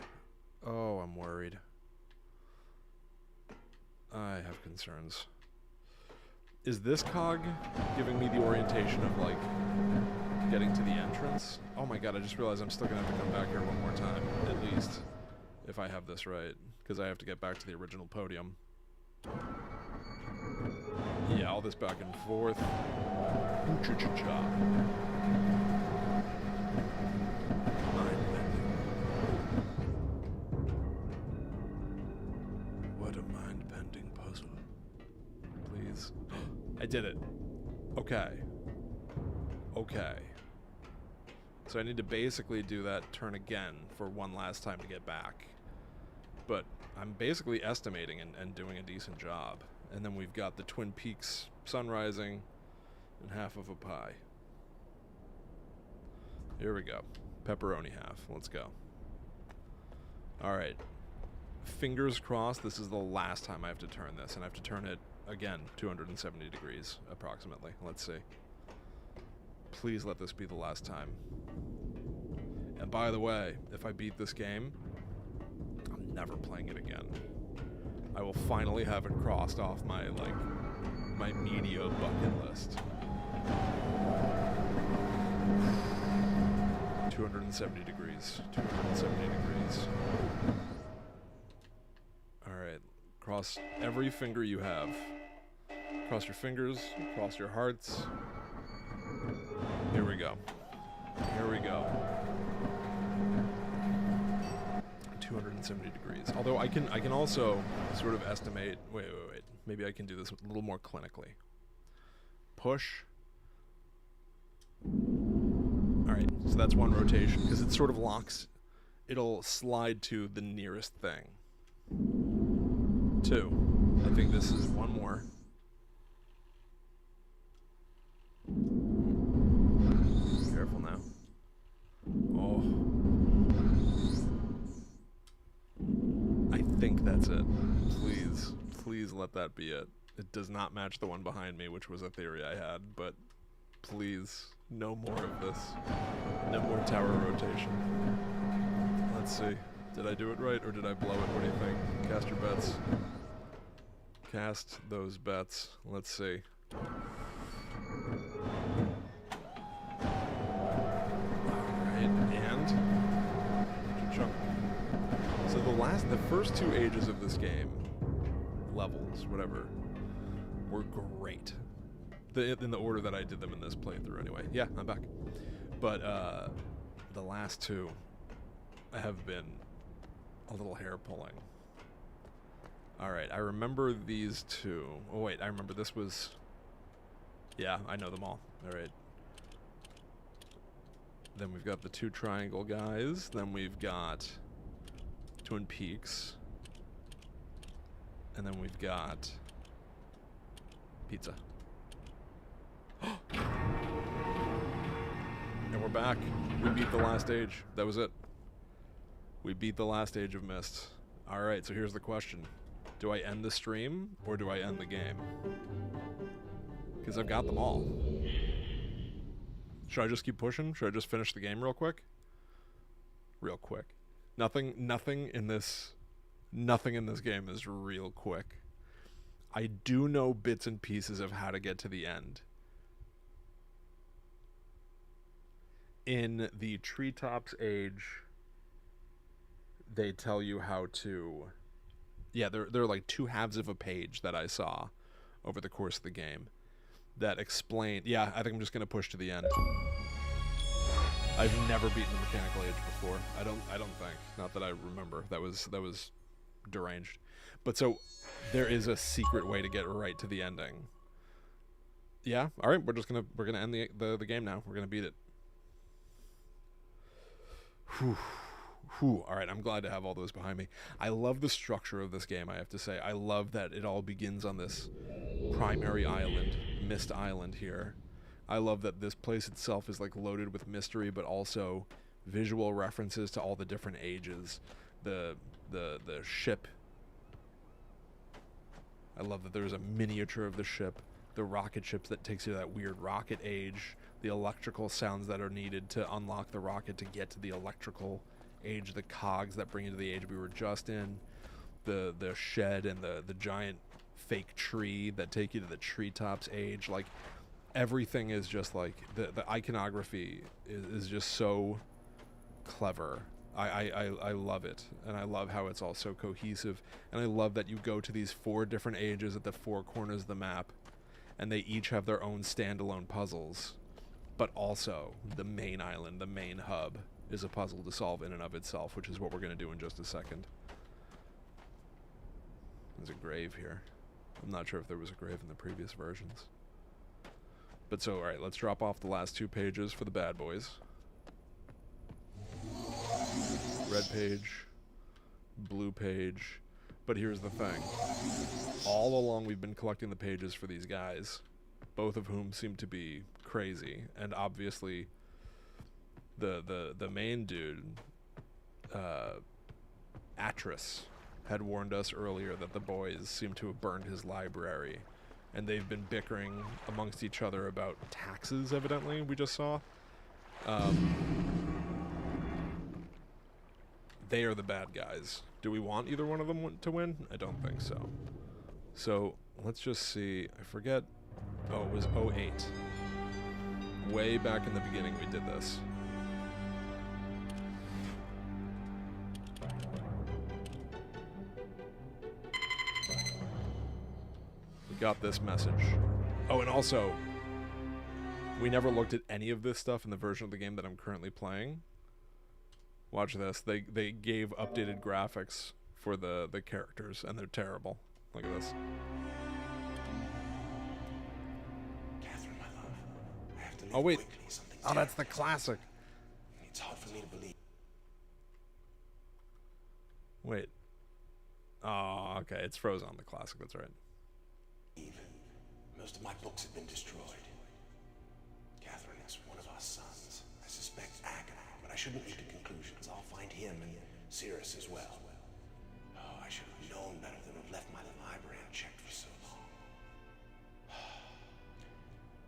Oh, I'm worried. I have concerns. Is this cog giving me the orientation of, like, getting to the entrance? Oh my god, I just realized I'm still gonna have to come back here one more time, at least, if I have this right, because I have to get back to the original podium. Yeah, all this back and forth. Ooh-cha-cha-cha. What a mind-bending puzzle. Please. I did it. Okay. Okay. So I need to basically do that turn again for one last time to get back. But I'm basically estimating and doing a decent job. And then we've got the Twin Peaks sun rising and half of a pie. Here we go. Pepperoni half. Let's go. Alright. Fingers crossed this is the last time I have to turn this. And I have to turn it, again, 270 degrees, approximately. Let's see. Please let this be the last time. And by the way, if I beat this game, I'm never playing it again. I will finally have it crossed off my, like, my media bucket list. 270 degrees. 270 degrees. Alright. Cross every finger you have. Cross your fingers. Cross your hearts. Here we go. Here we go. 170 degrees. Although I can also sort of estimate. Wait. Maybe I can do this a little more clinically. Push. All right, so that's one rotation because it sort of locks. It'll slide to the nearest thing. 2. I think this is one more. Careful now. Oh. I think that's it. Please let that be it. It does not match the one behind me, which was a theory I had, but please, no more of this. No more tower rotation. Let's see. Did I do it right or did I blow it? What do you think? Cast your bets. Cast those bets. Let's see. Chunk. So the first 2 ages of this game, levels, whatever, were great. In the order that I did them in this playthrough anyway. Yeah, I'm back. But the last 2 have been a little hair pulling. Alright, I remember these 2. Oh wait, I remember this was... Yeah, I know them all. Alright. Then we've got the 2 triangle guys. Then we've got Twin Peaks. And then we've got pizza. And we're back. We beat the last stage. That was it. We beat the last stage of Myst. Alright, so here's the question. Do I end the stream or do I end the game? Because I've got them all. Should I just keep pushing? Should I just finish the game real quick? Real quick. Nothing in this game is real quick. I do know bits and pieces of how to get to the end. In the Treetops Age, they tell you how to... Yeah, there are like 2 halves of a page that I saw over the course of the game that explain... Yeah, I think I'm just going to push to the end. I've never beaten the Mechanical Age before. I don't think. Not that I remember. That was deranged. But so there is a secret way to get right to the ending. Yeah, all right, we're gonna end the game now. We're gonna beat it. Whew. All right, I'm glad to have all those behind me. I love the structure of this game, I have to say. I love that it all begins on this primary island, Myst Island here. I love that this place itself is like loaded with mystery, but also visual references to all the different ages. The ship. I love that there's a miniature of the ship. The rocket ships that takes you to that weird rocket age. The electrical sounds that are needed to unlock the rocket to get to the electrical age. The cogs that bring you to the age we were just in. The shed and the giant fake tree that take you to the treetops age. Like, everything is just like... The iconography is just so clever. I love it, and I love how it's all so cohesive, and I love that you go to these 4 different ages at the 4 corners of the map, and they each have their own standalone puzzles, but also the main island, the main hub, is a puzzle to solve in and of itself, which is what we're going to do in just a second. There's a grave here. I'm not sure if there was a grave in the previous versions. But so, alright, let's drop off the last 2 pages for the bad boys. Red page, blue page, but here's the thing. All along we've been collecting the pages for these guys, both of whom seem to be crazy, and obviously the main dude, Atris, had warned us earlier that the boys seem to have burned his library, and they've been bickering amongst each other about taxes, evidently, we just saw. They are the bad guys. Do we want either one of them to win? I don't think so. So, let's just see. I forget. Oh, it was 08. Way back in the beginning we did this. We got this message. Oh, and also, we never looked at any of this stuff in the version of the game that I'm currently playing. Watch this. They gave updated graphics for the characters, and they're terrible. Look at this. Catherine, my love, I have to leave Oh wait. quickly. Something's Oh, that's the happened. classic. It's hard for me to believe. Wait. Oh, okay. It's frozen on the classic. That's right. Most of my books have been destroyed. Catherine is one of our sons. I suspect Agamemnon, but I shouldn't leap to conclusions. I'll find him and Cirrus as well. Oh, I should have known better than to have left my library unchecked for so long.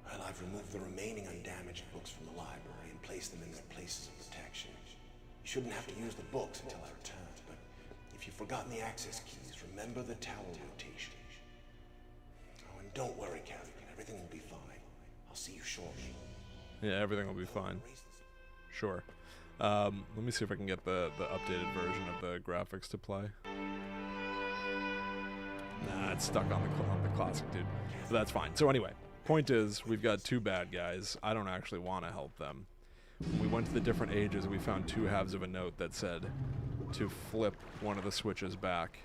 Well, I've removed the remaining undamaged books from the library and placed them in their places of protection. You shouldn't have to use the books until I return, but if you've forgotten the access keys, remember the tower rotation. Oh, and don't worry, Catherine. Everything will be fine. I'll see you shortly. Yeah, everything will be fine. Sure. Let me see if I can get the updated version of the graphics to play. Nah, it's stuck on the classic, dude. So that's fine. So anyway, point is, we've got two bad guys. I don't actually want to help them. When we went to the different ages, we found two halves of a note that said to flip one of the switches back.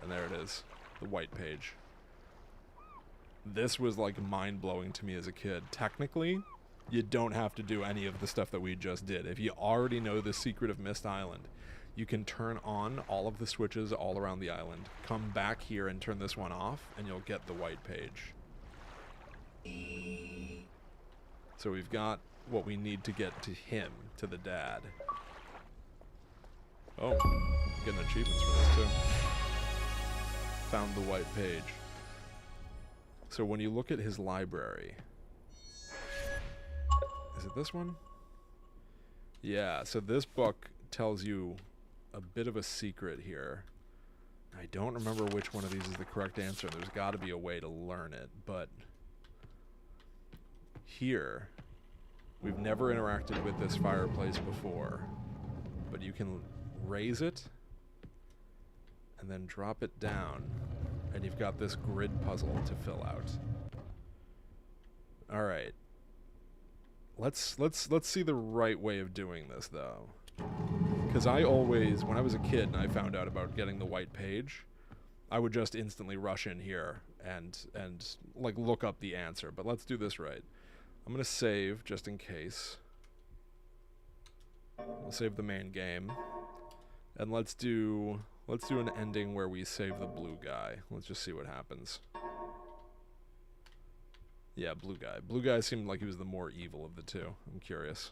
And there it is, the white page. This was like mind-blowing to me as a kid. Technically, you don't have to do any of the stuff that we just did. If you already know the secret of Myst Island, you can turn on all of the switches all around the island, come back here and turn this one off, and you'll get the white page. So we've got what we need to get to him, to the dad. Oh, getting achievements for this too. Found the white page. So when you look at his library, is it this one? Yeah, so this book tells you a bit of a secret here. I don't remember which one of these is the correct answer. There's got to be a way to learn it, but here, we've never interacted with this fireplace before, but you can raise it and then drop it down, and you've got this grid puzzle to fill out. All right. Let's see the right way of doing this, though. Because I always, when I was a kid and I found out about getting the white page, I would just instantly rush in here and like look up the answer. But let's do this right. I'm gonna save just in case. We'll save the main game, and let's do an ending where we save the blue guy. Let's just see what happens. Yeah, blue guy. Blue guy seemed like he was the more evil of the two. I'm curious.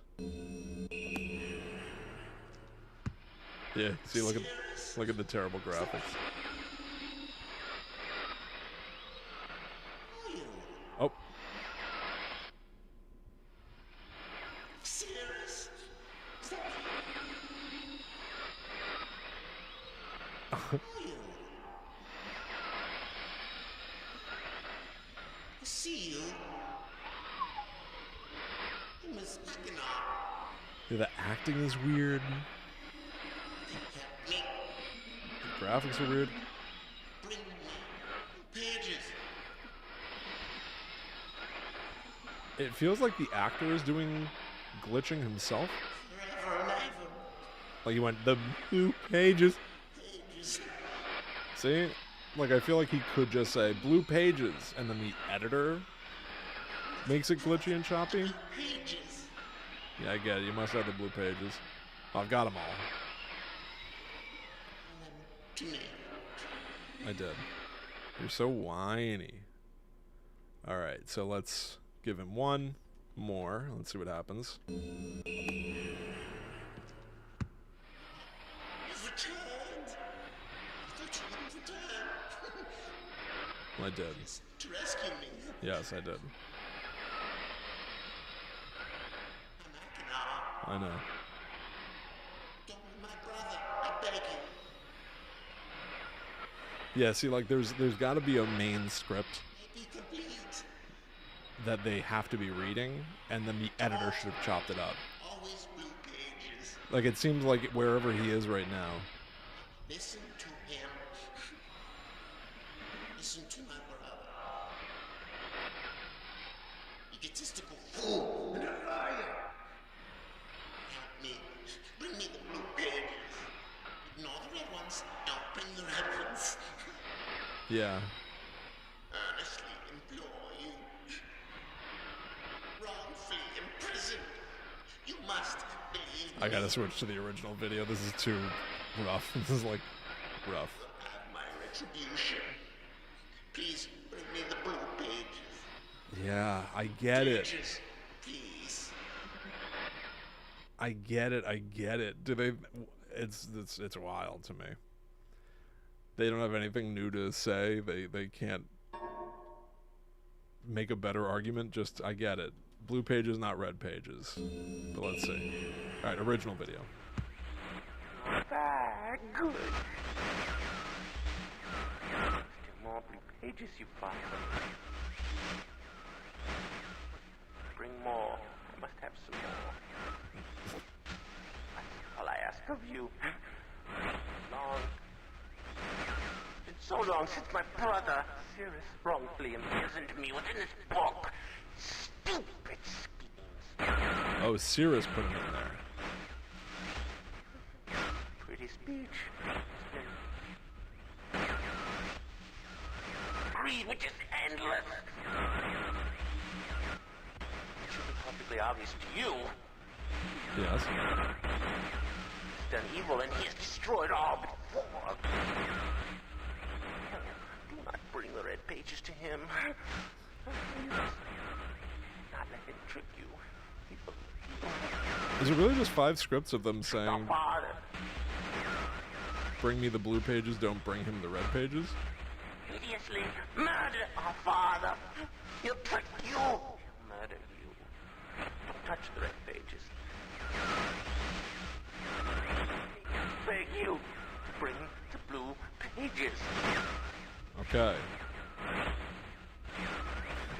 Yeah, see, look at the terrible graphics. Oh. Yeah, the acting is weird. The graphics are weird. It feels like the actor is doing glitching himself. Like he went, the blue pages. See? Like I feel like he could just say blue pages, and then the editor makes it glitchy and choppy. Yeah, I get it. You must have the blue pages. I've got them all. I did. You're so whiny. Alright, so let's give him one more. Let's see what happens. I did. To rescue me. Yes, I did. I know. Don't be my brother. I beg you. Yeah, see, like, there's got to be a main script Be complete. that they have to be reading, and then the editor should have chopped it up. Always blue pages. Like, it seems like wherever he is right now. Listen to him. Listen to my brother. Egotistical fool and a liar. Yeah. Earnestly implore you. Wrongfully imprisoned. You must believe me. I gotta switch to the original video. This is too rough. This is like rough. Have my retribution. Please bring me the blue pages. Yeah, I get it. Pages, please. I get it. Do they? It's wild to me. They don't have anything new to say. They can't make a better argument. Just, I get it. Blue pages, not red pages. But let's see. All right, original video. Very good. Still more blue pages, you find. Bring more. I must have some more. That's all I ask of you. Long. It's so long since my brother, Cyrus, wrongfully imprisoned me within this book. Stupid schemes. Oh, Cyrus put him in there. Pretty speech. Greed, which is endless. It should be perfectly obvious to you. Yes. He's done evil and he has destroyed all before. Do not bring the red pages to him. Not let him trick you. Is it really just 5 scripts of them saying, Father, bring me the blue pages, don't bring him the red pages? hideously murder our father. He'll trick you. He'll murder you. Don't touch the red pages. I beg you to bring the blue pages. Okay.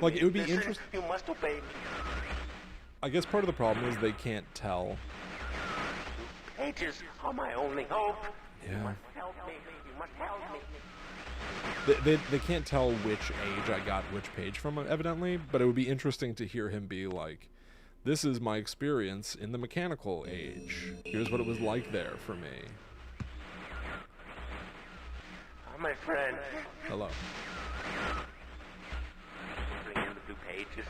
Like, it would be Listen, interesting. You must obey me. I guess part of the problem is they can't tell. Pages are my only hope. You Yeah. must help me. You must help me. They can't tell which age I got which page from, evidently, but it would be interesting to hear him be like, this is my experience in the mechanical age. Here's what it was like there for me. Oh, my friend. Hello. Bring in the blue pages.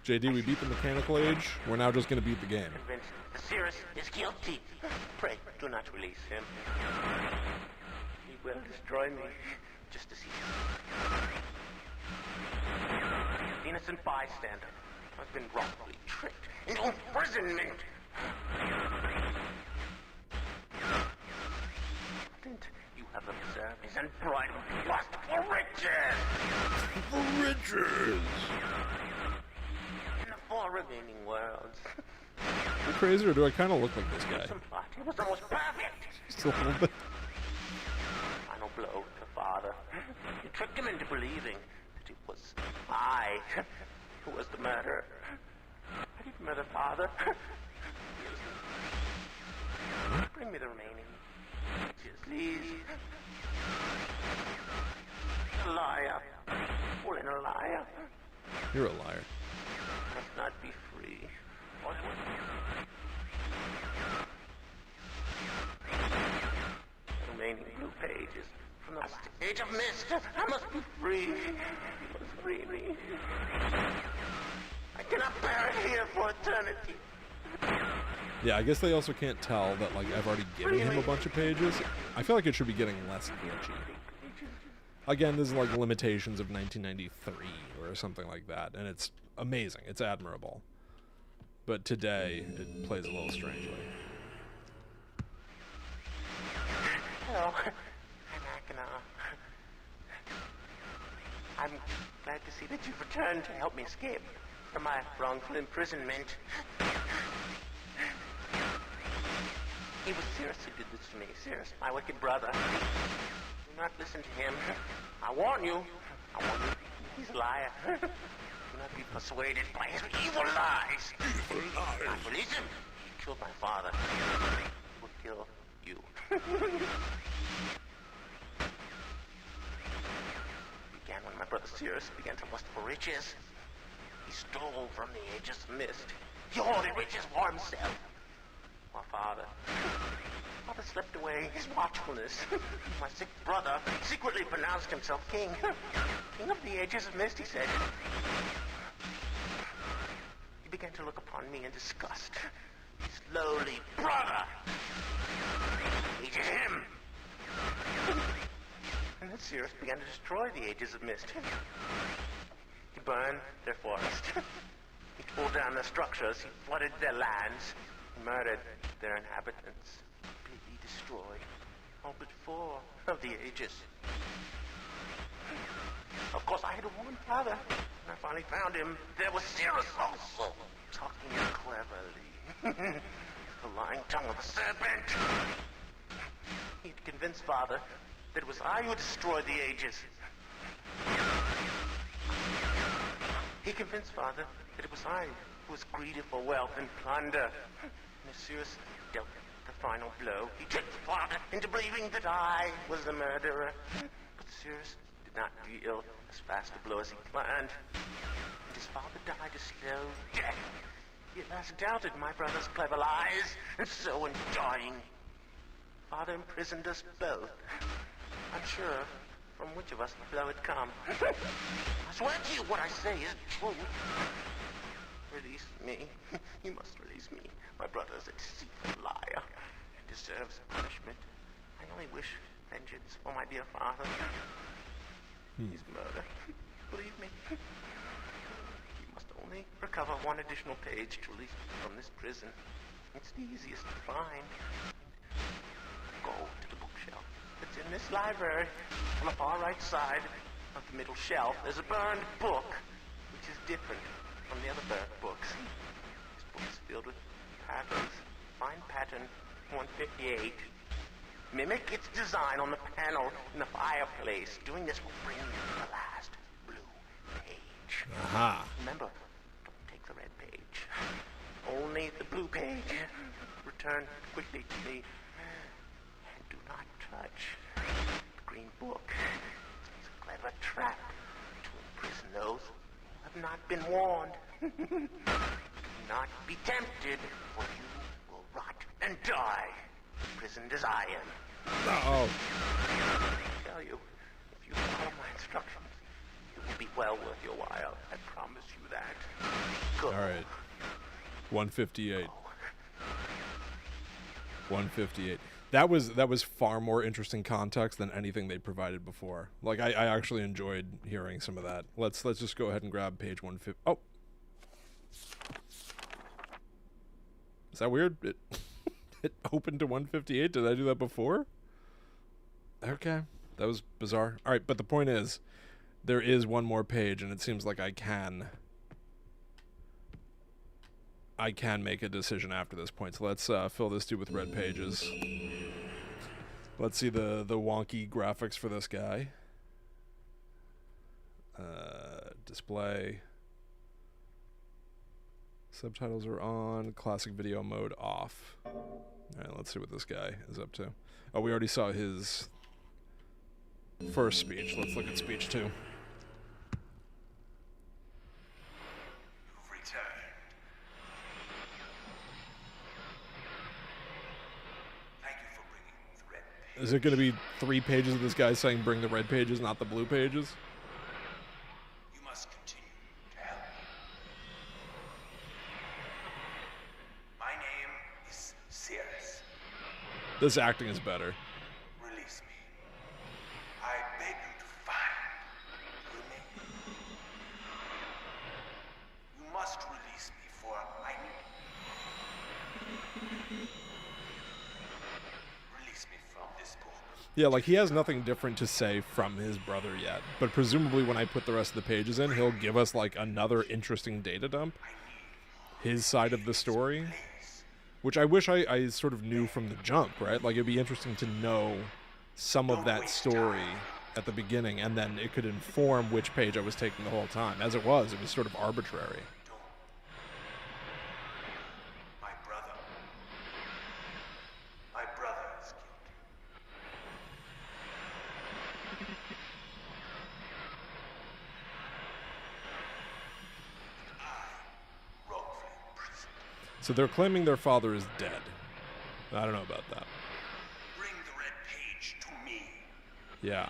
JD, we beat the mechanical age. We're now just going to beat the game. Convinced Cyrus is guilty. Pray, do not release him. He will destroy me, just as he should. Innocent bystander has been wrongfully tricked into imprisonment. And you have observed his unbridled lust for riches. For riches! In the 4 remaining worlds. Am I crazy, or do I kind of look like this guy? Some plot, it was almost perfect. Just a little bit. Final blow to father. You tricked him into believing that it was I who was the murderer. I didn't murder father. Bring me the remaining. Please. A liar. All in a liar. You're a liar. Must not be free. What? Remaining blue pages from the last age of Myst. I must be free. You must free me. I cannot bear it here for eternity. Yeah, I guess they also can't tell that, like, I've already given him a bunch of pages. I feel like it should be getting less glitchy. Again, this is like limitations of 1993 or something like that, and it's amazing. It's admirable. But today, it plays a little strangely. Hello, I'm Akana. I'm glad to see that you've returned to help me escape from my wrongful imprisonment. It was Cyrus who did this to me. Cyrus, my wicked brother. Do not listen to him. I warn you. He's a liar. Do not be persuaded by his evil lies. Evil lies. Do not release him. He killed my father. He will kill you. Began when my brother Cyrus began to lust for riches. He stole from the aegis Myst. He hoarded riches for himself. My father never slept away his watchfulness. My sick brother secretly pronounced himself king. King of the ages of Myst, he said. He began to look upon me in disgust. His lowly brother hated him. And then Sirius began to destroy the ages of Myst. He burned their forest. He tore down their structures. He flooded their lands. He murdered their inhabitants. Completely destroyed all but 4 of the ages. Of course, I had to warn Father. When I finally found him, there was Sirius also, talking cleverly. The lying tongue of a serpent. He'd convinced Father that it was I who destroyed the ages. He convinced Father that it was I who was greedy for wealth and plunder. And as Sirius dealt the final blow, he tricked Father into believing that I was the murderer. But Sirius did not deal as fast a blow as he planned. And his father died a slow death. He at last doubted my brother's clever lies, and so in dying, Father imprisoned us both, unsure from which of us the blow had come. I swear to you what I say is true. Release me. You must release me. My brother is a deceitful liar. He deserves punishment. I only wish vengeance for my dear father. His murder. Believe me. You must only recover 1 additional page to release me from this prison. It's the easiest to find. Go to the bookshelf. It's in this library. On the far right side of the middle shelf, there's a burned book, which is different from the other burned books. This book is filled with patterns. Find pattern 158. Mimic its design on the panel in the fireplace. Doing this will bring you to the last blue page. Aha. Remember, don't take the red page. Only the blue page. Return quickly to me. And do not touch the green book. It's a clever trap to imprison those who have not been warned. Do not be tempted, for you will rot and die, imprisoned as I am. Uh-oh. I tell you, if you follow my instructions, it will be well worth your while. I promise you that. Go. All right. 158. 158. That was far more interesting context than anything they provided before. Like I actually enjoyed hearing some of that. Let's just go ahead and grab page 150. Oh. Is that weird? It opened to 158. Did I do that before? Okay. That was bizarre. All right, but the point is there is one more page, and it seems like I can make a decision after this point. So let's fill this dude with red pages. Let's see the wonky graphics for this guy. Display. Subtitles are on. Classic video mode off. All right, let's see what this guy is up to. Oh, we already saw his first speech. Let's look at speech 2. Is it going to be 3 pages of this guy saying bring the red pages, not the blue pages? You must continue to help me. My name is Sirius. This acting is better. Release me. I beg you to find the remaining. You must release me, for I need release me from this book. Yeah, like he has nothing different to say from his brother yet. But presumably when I put the rest of the pages in, he'll give us like another interesting data dump. His side of the story. Which I wish I sort of knew from the jump, right? Like it'd be interesting to know some of that story at the beginning, and then it could inform which page I was taking the whole time. As it was sort of arbitrary. My brother is guilty. I wrongfully imprisoned. So they're claiming their father is dead. I don't know about that. Yeah.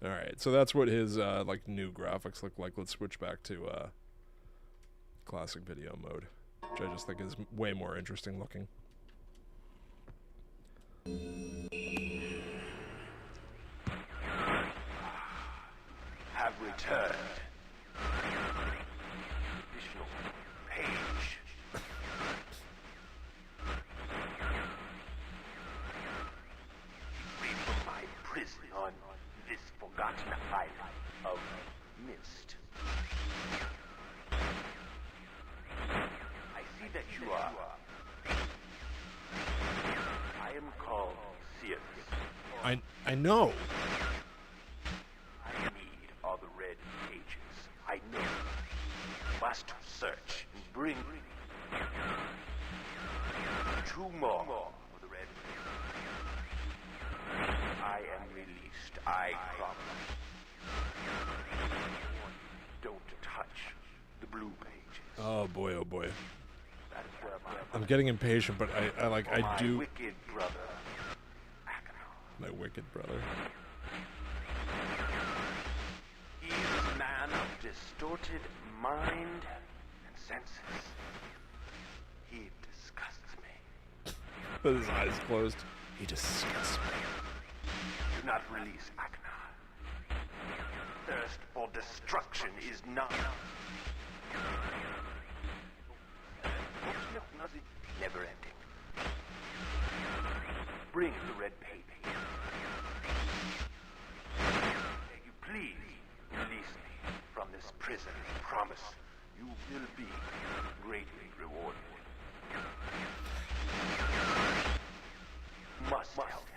All right, so that's what his like new graphics look like. Let's switch back to classic video mode, which I just think is way more interesting looking. Have returned. Additional page. Free from my prison on this forgotten island of Myst. I see that you are. I am called Sirius. I know. I need all the red pages. I know. Must search and bring 2 more for the red. I am released. I promise. Don't touch the blue pages. Oh boy, oh boy. That is where I'm getting impatient, but I do. my wicked brother. My wicked brother. He is a man of distorted mind and senses. He disgusts me. With his eyes closed. He disgusts me. Do not release Akhenaten. Thirst for destruction is not. Never ending. Bring the red paper. You please release me from this prison. Promise you will be greatly rewarded. Must help me.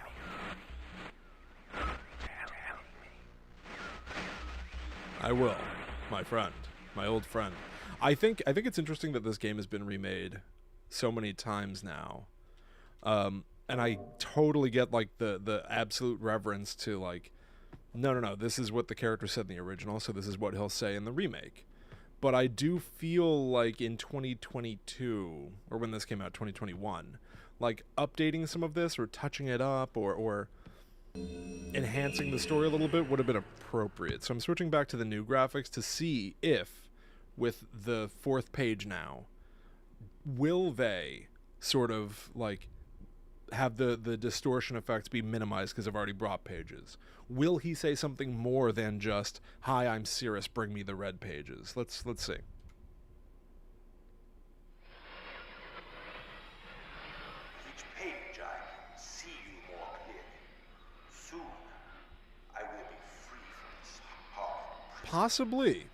Help me. I will, my friend, my old friend. I think it's interesting that this game has been remade so many times now, and I totally get like the absolute reverence to like, no, this is what the character said in the original, so this is what he'll say in the remake. But I do feel like in 2022, or when this came out, 2021, like updating some of this or touching it up or enhancing the story a little bit would have been appropriate. So I'm switching back to the new graphics to see if, with the 4th page now, will they sort of like have the distortion effects be minimized because I've already brought pages? Will he say something more than just, "Hi, I'm Cirrus, bring me the red pages"? Let's see. Each page I can see you more clearly. Soon I will be free from this hard prison. Possibly.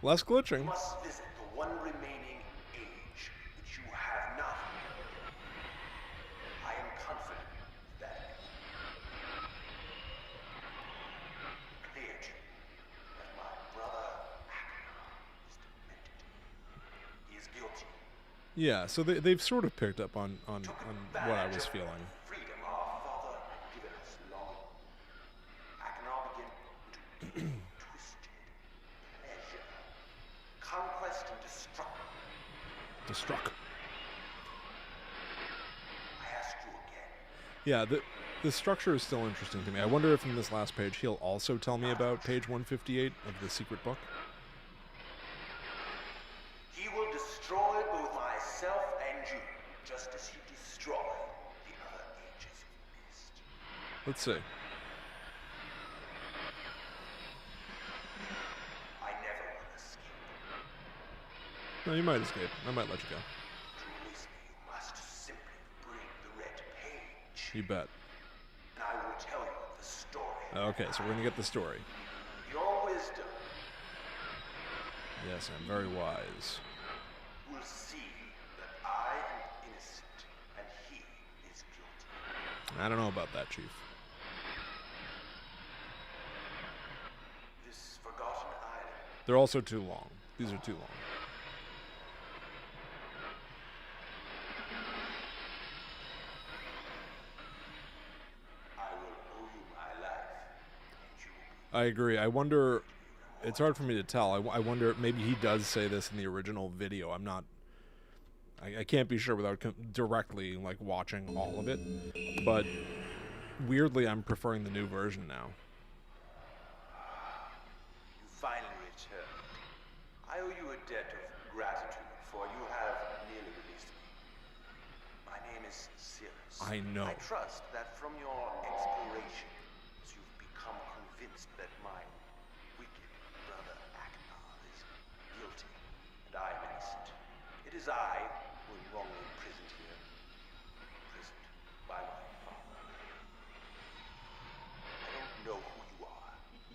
Less glitching. You must visit the one remaining age which you have not. I am confident that clear to you that my brother Akhenaten is demented. He is guilty. Yeah, so they've sort of picked up on what I was feeling. Freedom our father had given us long. Akhenaten began to twisted pleasure, conquest and destruction. Destruct. I ask you again. Yeah, the structure is still interesting to me. I wonder if in this last page he'll also tell me about page 158 of the secret book. He will destroy both myself and you, just as he destroyed the other ages of Myst. Let's see. I never will escape. No, you might escape. I might let you go. To release me, you must simply bring the red page. You bet. And I will tell you the story. Okay, so we're gonna get the story. Your wisdom Yes, I'm very wise. will see that I am innocent and he is guilty. I don't know about that, Chief. This forgotten island They're also too long. These are too long. I will owe you my life, and you will be I agree. I wonder. It's hard for me to tell. I wonder. Maybe he does say this in the original video. I'm not I can't be sure without directly like watching all of it, but weirdly I'm preferring the new version now. You finally returned. I owe you a debt of gratitude, for you have nearly released me. My name is Cirrus. I know. I trust that from your explorations, you've become convinced that my wicked brother Akbar is guilty, and I am innocent. It is I who am wrongly imprisoned here. Imprisoned by my father. I don't know who you are,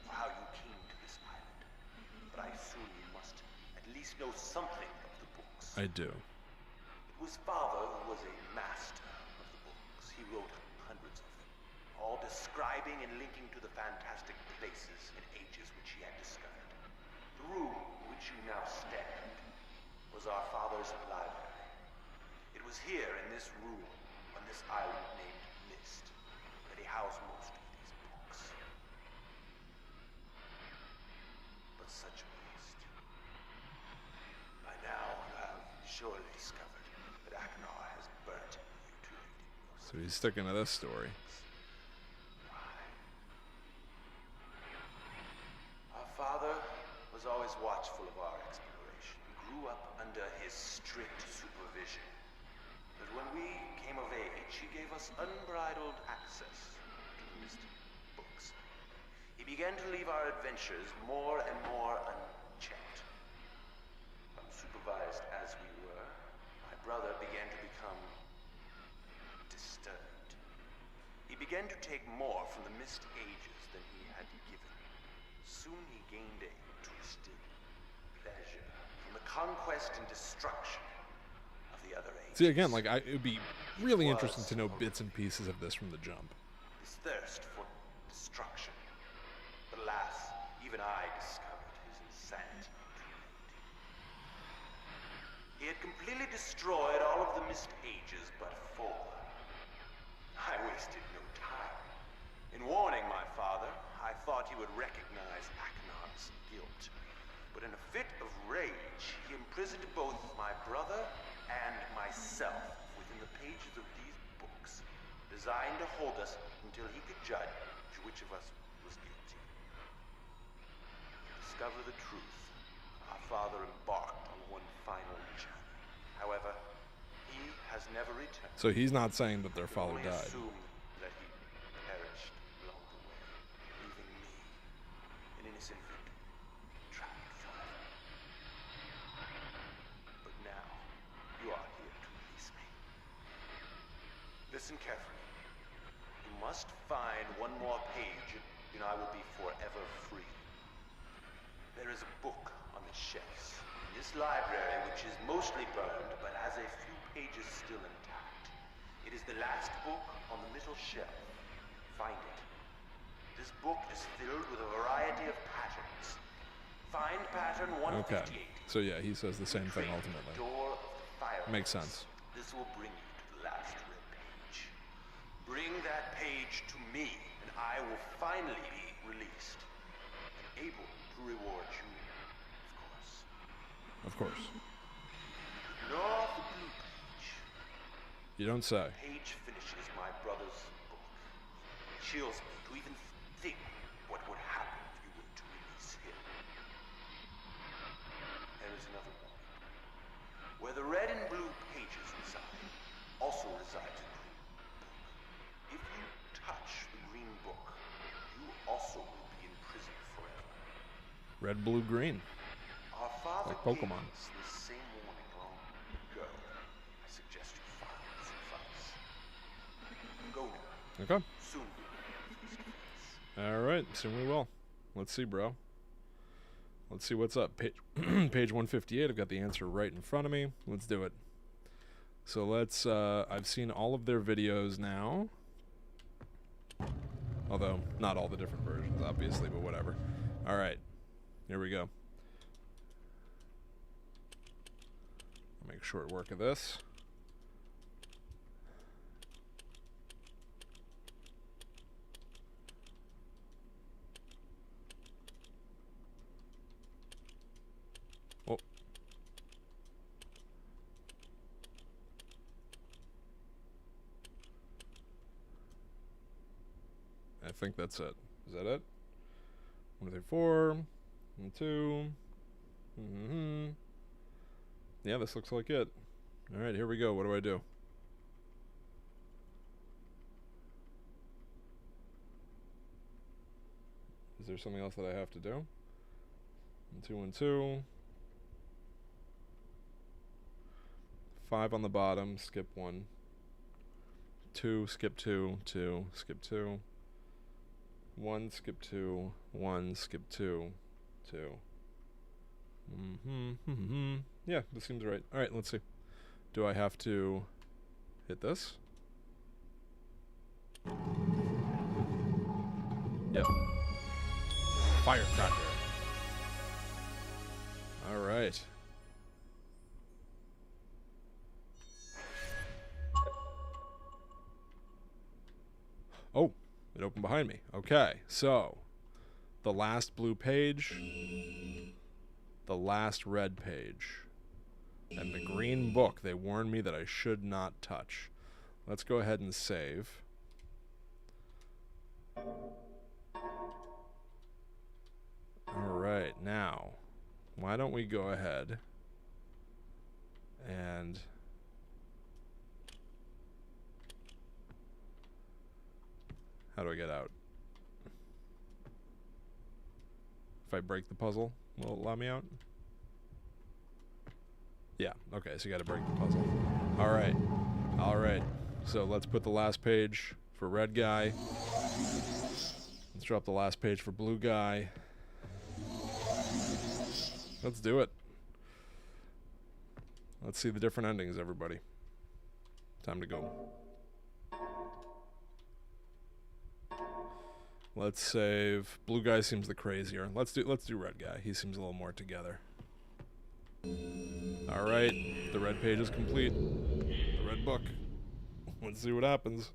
or how you came to this island, but I assume you must at least know something of the books. I do. It was father who was a master of the books. He wrote hundreds of them, all describing and linking to the fantastic places and ages which he had discovered. The room in which you now stand was our father's library. It was here in this room, on this island named Myst, that he housed most of these books. But such a waste. By now, you have surely discovered that Aknar has burnt you to reading your So he's sticking to this story. Our father was always watchful of our exploration. We grew up under his strict supervision. But when we came of age, he gave us unbridled access to the Myst books. He began to leave our adventures more and more unchecked. Unsupervised as we were, my brother began to become disturbed. He began to take more from the Myst ages than he had given. Soon he gained a twisted pleasure from the conquest and destruction of the other ages. See, again, like it would be really interesting to know bits and pieces of this from the jump. His thirst for destruction. But alas, even I discovered his insanity too late. He had completely destroyed all of the Myst ages but 4. I wasted no time. In warning my father, I thought he would recognize Aknar's guilt. But in a fit of rage, he imprisoned both my brother and myself within the pages of these books, designed to hold us until he could judge which of us was guilty. To discover the truth, our father embarked on one final journey. However, he has never returned. So he's not saying that their We father only died. assume that he perished along the way, leaving me, an innocent victim, trapped forever. But now, you are here to release me. Listen carefully. You must find one more page, and I will be forever free. There is a book on the shelves in this library, which is mostly burned, but has a few pages still intact. It is the last book on the middle shelf. Find it. This book is filled with a variety of patterns. Find pattern 158. Okay. So yeah, he says the same thing Retrieve ultimately. the door of the fireplace. Makes sense. This will bring you to the last red page. Bring that page to me, and I will finally be released and able to reward you, of course. Of course. Ignore the blue page. You don't say. Page finishes my brother's book. It chills me to even think what would happen if you were to release him. There is another warning. Where the red and blue pages reside, also resides a green book. If you touch the green book, you also will be in prison forever. Red, blue, green. Our father Like Pokemon. gave us the same warning long ago. I suggest you follow his advice. Go now. Okay. Soon we will be face to face. All right. Soon we will. Let's see, bro. Let's see what's up. Page, page 158. I've got the answer right in front of me. Let's do it. So let's. I've seen all of their videos now. Although not all the different versions, obviously, but whatever. All right. Here we go. I'll make short work of this. Oh. think that's it. Is that it? 1, 2, 3, 4. 1, 2. Mm-hmm. Yeah, this looks like it. Alright, here we go. What do I do? Is there something else that I have to do? 1, 2, 1, 2. 5 on the bottom, skip 1. 2, skip 2, 2, skip 2. 1, skip 2, 1, skip 2, 2. Yeah, this seems right. Alright, let's see. Do I have to hit this? Yep. Firecracker. Alright. Oh, it opened behind me. Okay, so the last blue page, the last red page, and the green book they warned me that I should not touch. Let's go ahead and save. Alright, now, why don't we go ahead and... How do I get out? If I break the puzzle, will it allow me out? Yeah, okay, so you gotta break the puzzle. Alright. Alright. So let's put the last page for red guy. Let's drop the last page for blue guy. Let's do it. Let's see the different endings, everybody. Time to go. Let's save. Blue guy seems the crazier. Let's do red guy. He seems a little more together. All right, the red page is complete. The red book. Let's see what happens.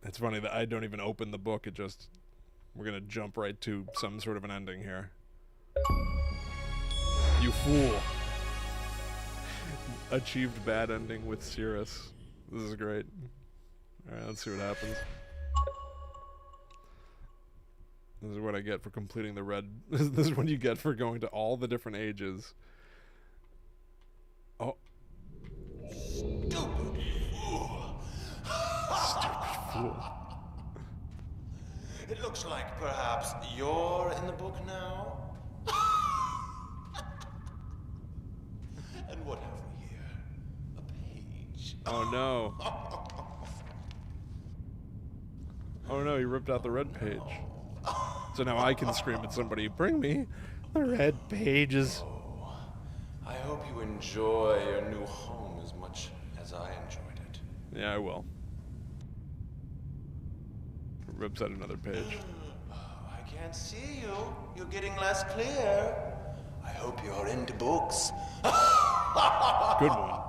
It's funny that I don't even open the book. It just, we're gonna jump right to some sort of an ending here. You fool. Achieved bad ending with Cirrus. This is great. All right, let's see what happens. This is what I get for completing the red. This is what you get for going to all the different ages. Oh. Stupid fool. Stupid fool. It looks like perhaps you're in the book now. And what have we here? A page. Oh no. Oh no, he ripped out the red page. So now I can scream at somebody, bring me the red pages. Oh, I hope you enjoy your new home as much as I enjoyed it. Yeah, I will. Rips out another page. I can't see you. You're getting less clear. I hope you're into books. Good one.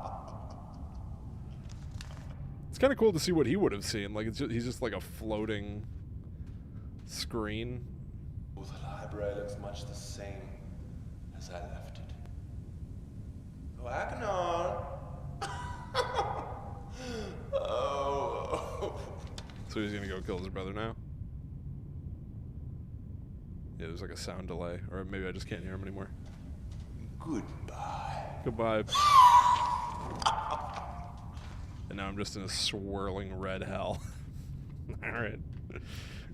It's kind of cool to see what he would have seen. Like he's just like a floating screen. The library looks much the same as I left it. Oh, Akanon. Oh. So he's gonna go kill his brother now? Yeah, there's like a sound delay. Or maybe I just can't hear him anymore. Goodbye. Goodbye. And now I'm just in a swirling red hell. Alright.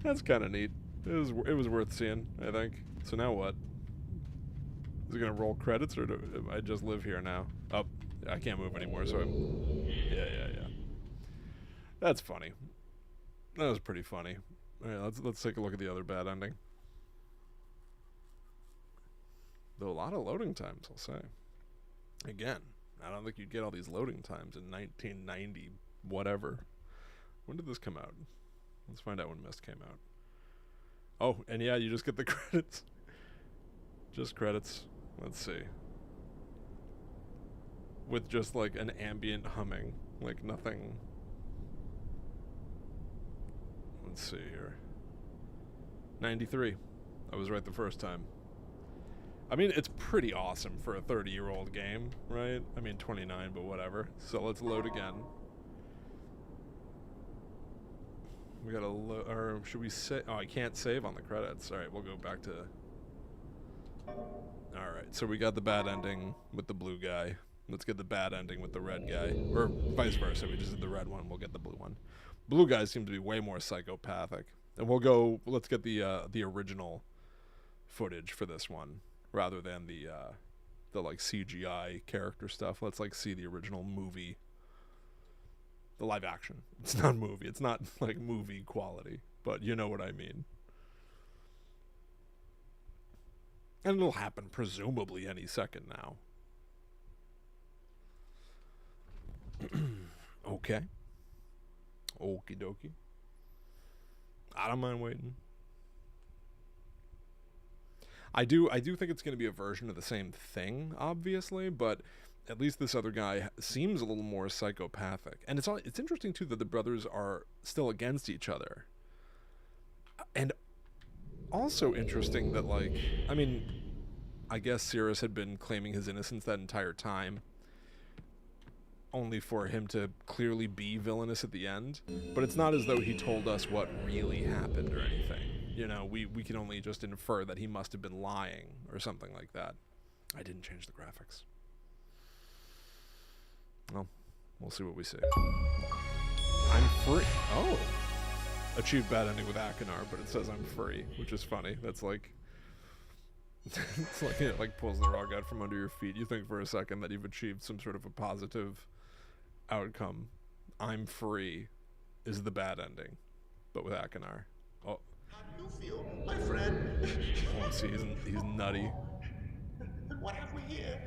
That's kind of neat. It was worth seeing, I think. So now what? Is it gonna roll credits, or do I just live here now? Oh, I can't move anymore, so yeah. That's funny. That was pretty funny. Alright, let's take a look at the other bad ending. Though a lot of loading times, I'll say. Again, I don't think you'd get all these loading times in 1990, whatever. When did this come out? Let's find out when Myst came out. Oh, and yeah, you just get the credits. Just credits. Let's see. With just like an ambient humming. Like nothing. Let's see here. 93. I was right the first time. I mean, it's pretty awesome for a 30-year-old game, right? I mean, 29, but whatever. So let's load again. We gotta or should we say? Oh, I can't save on the credits. All right, we'll go back to. All right, so we got the bad ending with the blue guy. Let's get the bad ending with the red guy, or vice versa. We just did the red one. We'll get the blue one. Blue guys seem to be way more psychopathic, and we'll go. Let's get the original footage for this one rather than the like CGI character stuff. Let's like see the original movie. The live action. It's not movie. It's not like movie quality, but you know what I mean. And it'll happen presumably any second now. Okay. Okie dokie. I don't mind waiting. I do think it's going to be a version of the same thing, obviously, but at least this other guy seems a little more psychopathic. And it's interesting, too, that the brothers are still against each other. And also interesting that, like, I mean, I guess Sirius had been claiming his innocence that entire time, only for him to clearly be villainous at the end. But it's not as though he told us what really happened or anything. You know, we can only just infer that he must have been lying or something like that. I didn't change the graphics. Well, we'll see what we see. I'm free. Oh. Achieved bad ending with Akinar, but it says I'm free, which is funny. That's like... it's like it like pulls the rug out from under your feet. You think for a second that you've achieved some sort of a positive outcome. I'm free is the bad ending, but with Akinar. Oh. How do you feel, my friend? Oh, see, he's nutty. And what have we here?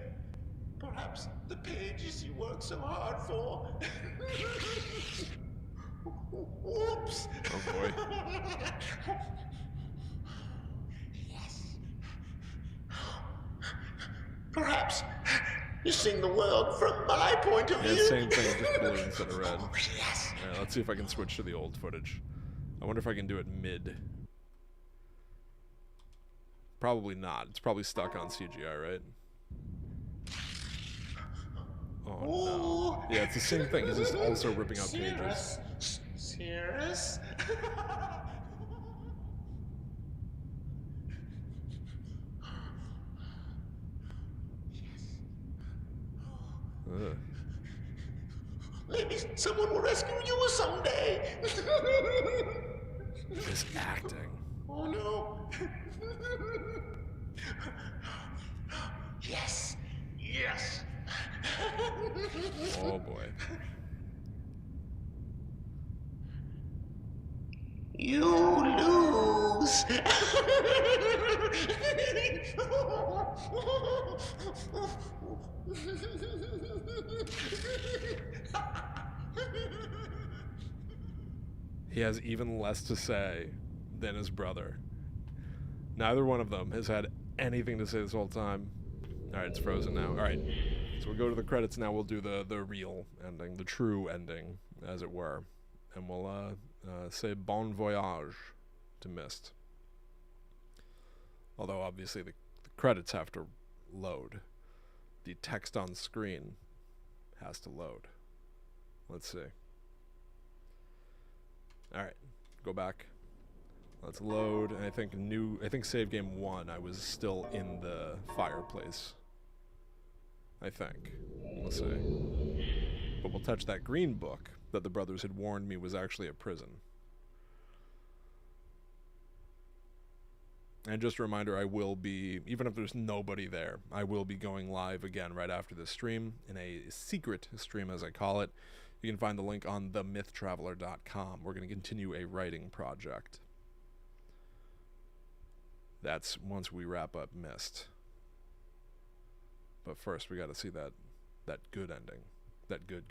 Perhaps the pages you worked so hard for. Oops. Oh boy. Yes. Perhaps you're seeing the world from my point of view. Yeah, same thing, just blue instead of red. Oh, yes. Alright, let's see if I can switch to the old footage. I wonder if I can do it mid. Probably not. It's probably stuck on CGI, right? Oh no. Yeah, it's the same thing. He's just also ripping out pages. Serious? Ugh. Maybe someone will rescue you someday. This acting. Oh no. Yes. Yes. Oh boy. You lose. He has even less to say than his brother. Neither one of them has had anything to say this whole time. Alright, it's frozen now. Alright, so we'll go to the credits now. We'll do the real ending, the true ending, as it were. And we'll say bon voyage to Myst. Although, obviously, the credits have to load. The text on screen has to load. Let's see. Alright, go back. Let's load, and I think save game 1, I was still in the fireplace. I think. We'll see. But we'll touch that green book that the brothers had warned me was actually a prison. And just a reminder, I will be, even if there's nobody there, I will be going live again right after this stream, in a secret stream as I call it. You can find the link on themythtraveler.com. We're going to continue a writing project. That's once we wrap up Myst. But first, we got to see that good ending. That good.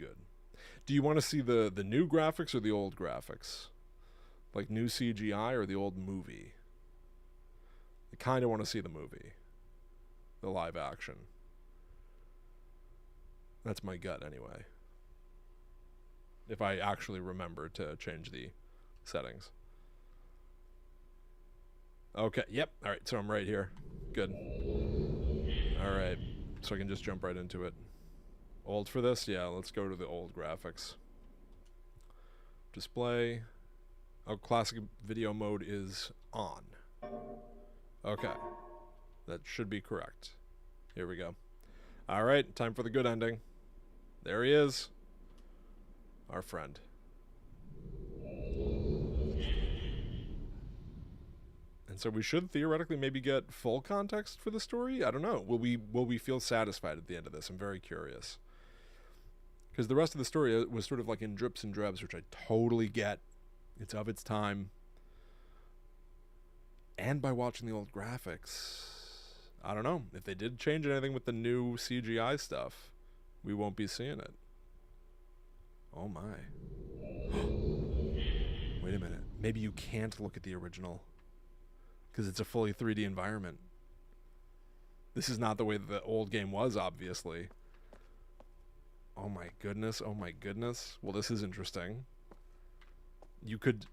Do you want to see the new graphics or the old graphics? Like new CGI or the old movie? I kind of want to see the movie. The live action. That's my gut anyway. If I actually remember to change the settings. Okay, yep. Alright, so I'm right here. Good. Alright, so I can just jump right into it. Old for this? Yeah, let's go to the old graphics. Display. Oh, classic video mode is on. Okay. That should be correct. Here we go. All right, time for the good ending. There he is. Our friend. And so we should theoretically maybe get full context for the story? I don't know. Will we feel satisfied at the end of this? I'm very curious. Because the rest of the story was sort of like in drips and drabs, which I totally get. It's of its time. And by watching the old graphics, I don't know. If they did change anything with the new CGI stuff, we won't be seeing it. Oh my. Wait a minute. Maybe you can't look at the original because it's a fully 3D environment. This is not the way that the old game was, obviously. Oh my goodness. Oh my goodness. Well, this is interesting. You could...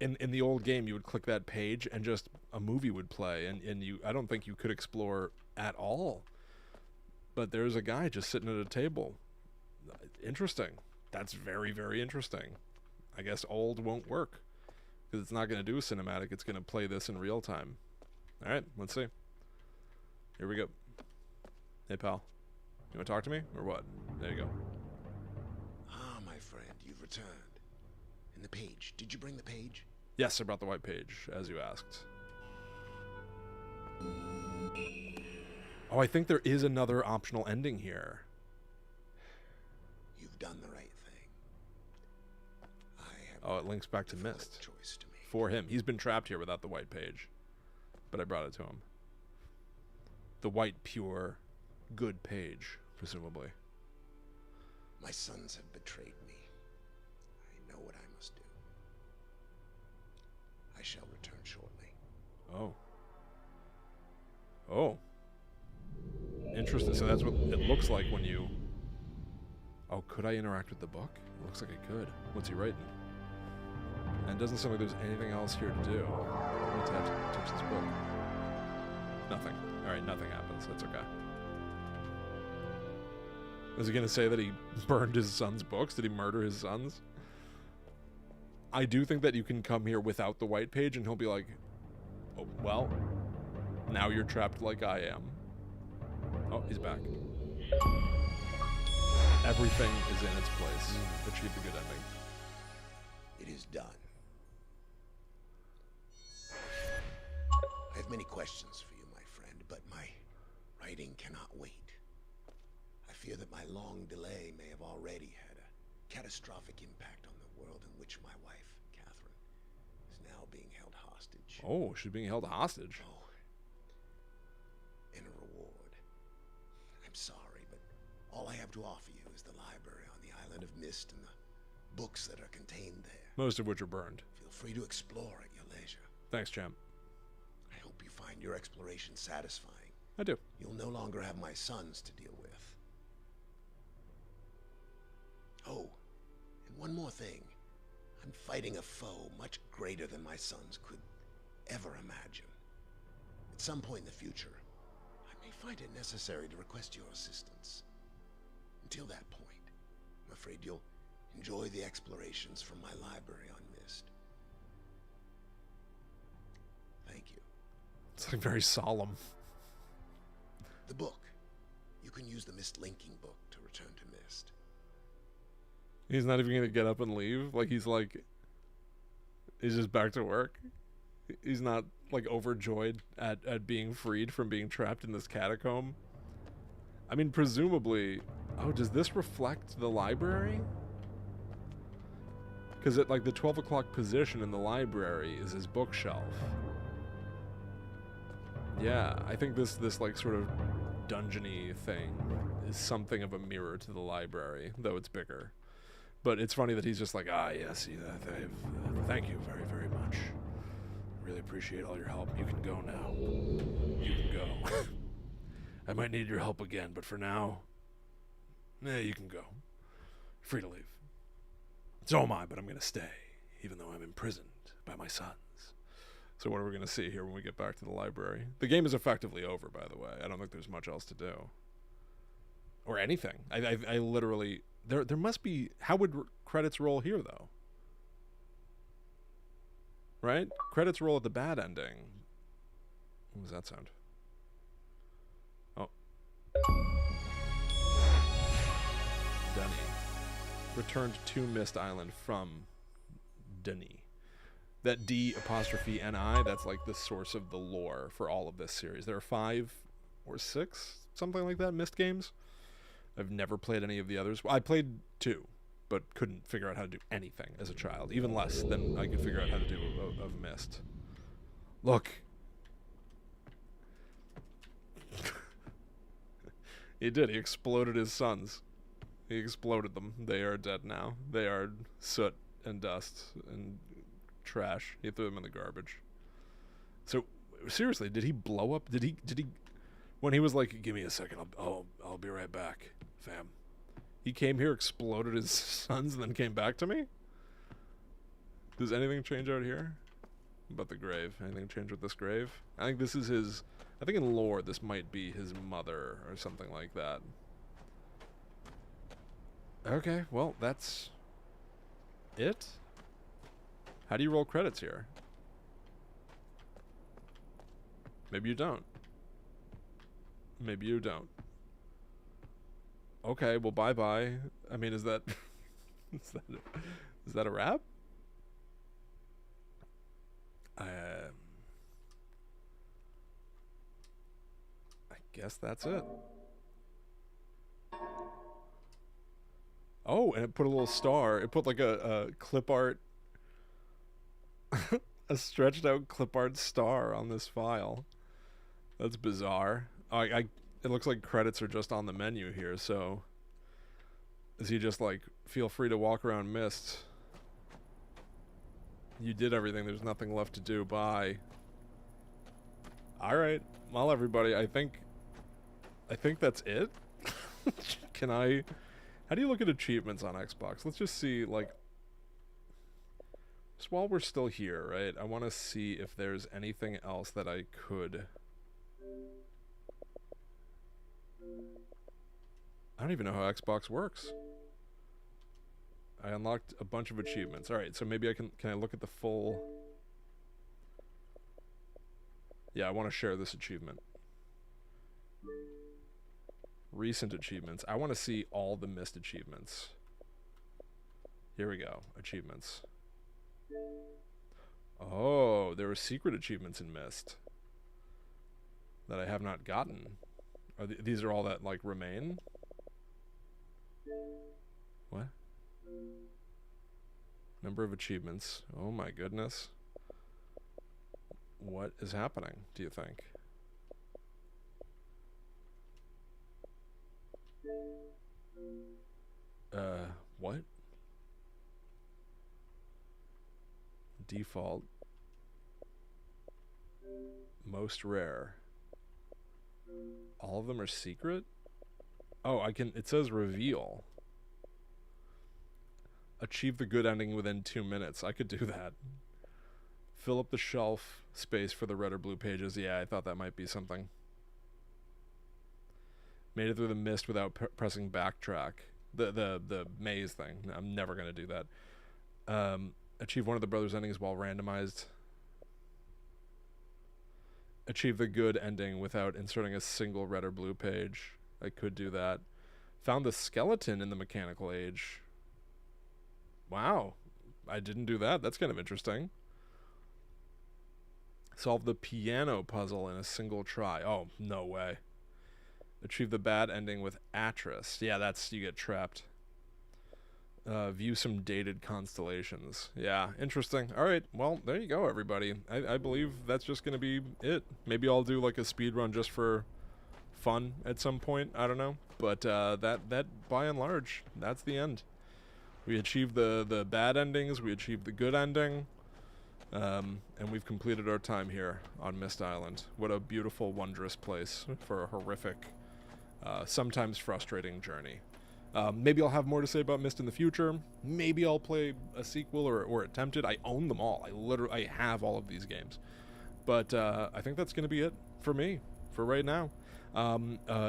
In the old game, you would click that page and just a movie would play, and I don't think you could explore at all. But there's a guy just sitting at a table. Interesting. That's very, very interesting. I guess old won't work because it's not going to do a cinematic. It's going to play this in real time. All right, let's see. Here we go. Hey, pal. You want to talk to me or what? There you go. Ah, my friend, you've returned. And the page. Did you bring the page? Yes, I brought the white page, as you asked. Oh, I think there is another optional ending here. You've done the right thing. I have Oh, it links back to Myst. choice to make. For him. He's been trapped here without the white page. But I brought it to him. The white, pure, good page, presumably. My sons have betrayed me. I know what I must do. I shall return shortly. Oh. Oh. Interesting. So that's what it looks like when you... Oh, could I interact with the book? It looks like I could. What's he writing? And it doesn't seem like there's anything else here to do. I'm going to touch this book. Nothing. Alright, nothing happens. That's okay. Was he going to say that he burned his son's books? Did he murder his sons? I do think that you can come here without the white page and he'll be like, oh, well, now you're trapped like I am. Oh, he's back. Everything is in its place. Achieve the good ending. It is done. I have many questions for you, my friend, but my writing cannot wait. I fear that my long delay may have already had a catastrophic impact on the world in which my wife, Catherine, is now being held hostage. Oh, she's being held hostage. Oh. And a reward. I'm sorry, but all I have to offer you is the library on the island of Myst and the books that are contained there. Most of which are burned. Feel free to explore at your leisure. Thanks, champ. I hope you find your exploration satisfying. I do. You'll no longer have my sons to deal with. Oh, and one more thing. I'm fighting a foe much greater than my sons could ever imagine. At some point in the future, I may find it necessary to request your assistance. Until that point, I'm afraid you'll enjoy the explorations from my library on Myst. Thank you. It's like very solemn. The book. You can use the Myst linking book to return to Myst. He's not even going to get up and leave. Like, he's just back to work. He's not, like, overjoyed at being freed from being trapped in this catacomb. I mean, presumably... Oh, does this reflect the library? Because at, like, the 12 o'clock position in the library is his bookshelf. Yeah, I think this like, sort of dungeony thing is something of a mirror to the library, though it's bigger. But it's funny that he's just like, yes, thank you very, very much. Really appreciate all your help. You can go now. You can go. I might need your help again, but for now, you can go. Free to leave. So am I, but I'm going to stay, even though I'm imprisoned by my sons. So what are we going to see here when we get back to the library? The game is effectively over, by the way. I don't think there's much else to do. Or anything. I literally... There must be... How would credits roll here, though? right? Credits roll at the bad ending. What was that sound? Oh. Dunny. Returned to Myst Island from Dunny. That D''Ni, that's like the source of the lore for all of this series. There are 5 or 6, something like that, Myst games. I've never played any of the others. Well, I played 2, but couldn't figure out how to do anything as a child, even less than I could figure out how to do of Myst. Look. He did. He exploded his sons. He exploded them. They are dead now. They are soot and dust and trash. He threw them in the garbage. So, seriously, did he blow up? Did he when he was like, "Give me a second, I'll be right back, fam." He came here, exploded his sons, and then came back to me? Does anything change out here? About the grave. Anything change with this grave? I think this is his... I think in lore, this might be his mother or something like that. Okay, well, that's... it? How do you roll credits here? Maybe you don't. Maybe you don't. Okay, well, bye-bye. I mean, is that... is that a wrap? I guess that's it. Oh, and it put a little star. It put like a clip art... a stretched out clip art star on this file. That's bizarre. It looks like credits are just on the menu here, so... is he just like, feel free to walk around Myst? You did everything, there's nothing left to do, bye. Alright, well everybody, I think that's it? Can I... how do you look at achievements on Xbox? Let's just see, like... just while we're still here, right? I want to see if there's anything else that I could... I don't even know how Xbox works. I unlocked a bunch of achievements. Alright, so maybe I can I look at the full... yeah, I want to share this achievement. Recent achievements. I want to see all the Myst achievements. Here we go. Achievements. Oh, there were secret achievements in Myst that I have not gotten. These are all that, like, remain? What? Number of achievements. Oh my goodness. What is happening, do you think? What? Default. Most rare. All of them are secret? Oh, it says reveal. Achieve the good ending within 2 minutes. I could do that. Fill up the shelf space for the red or blue pages. Yeah, I thought that might be something. Made it through the Myst without pressing backtrack. The maze thing. I'm never going to do that. Achieve one of the brothers' endings while randomized. Achieve the good ending without inserting a single red or blue page. I could do that. Found the skeleton in the mechanical age. Wow. I didn't do that. That's kind of interesting. Solve the piano puzzle in a single try. Oh, no way. Achieve the bad ending with Atris. Yeah, that's... you get trapped. View some dated constellations. Yeah, interesting. Alright, well, there you go, everybody. I believe that's just going to be it. Maybe I'll do like a speed run just for fun at some point. I don't know. But that by and large, that's the end. We achieved the bad endings. We achieved the good ending. And we've completed our time here on Myst Island. What a beautiful, wondrous place for a horrific, sometimes frustrating journey. Maybe I'll have more to say about Myst in the future. Maybe I'll play a sequel or attempt it. I own them all. I have all of these games. But I think that's going to be it for me for right now.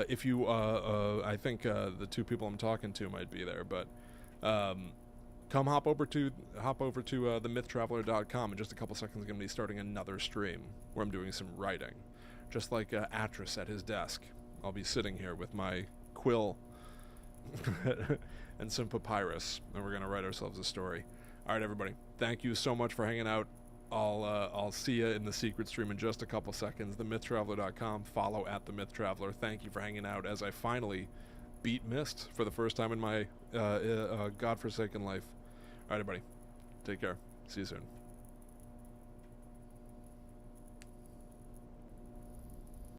If you, I think the two people I'm talking to might be there, but come hop over to the mythtraveler.com. In just a couple seconds, I'm going to be starting another stream where I'm doing some writing. Just like Atris at his desk. I'll be sitting here with my quill and some papyrus, and we're going to write ourselves a story. All right, everybody. Thank you so much for hanging out. I'll see you in the secret stream in just a couple seconds. TheMythTraveler.com. Follow at The Myth Traveler. Thank you for hanging out as I finally beat Myst for the first time in my godforsaken life. All right, everybody. Take care. See you soon.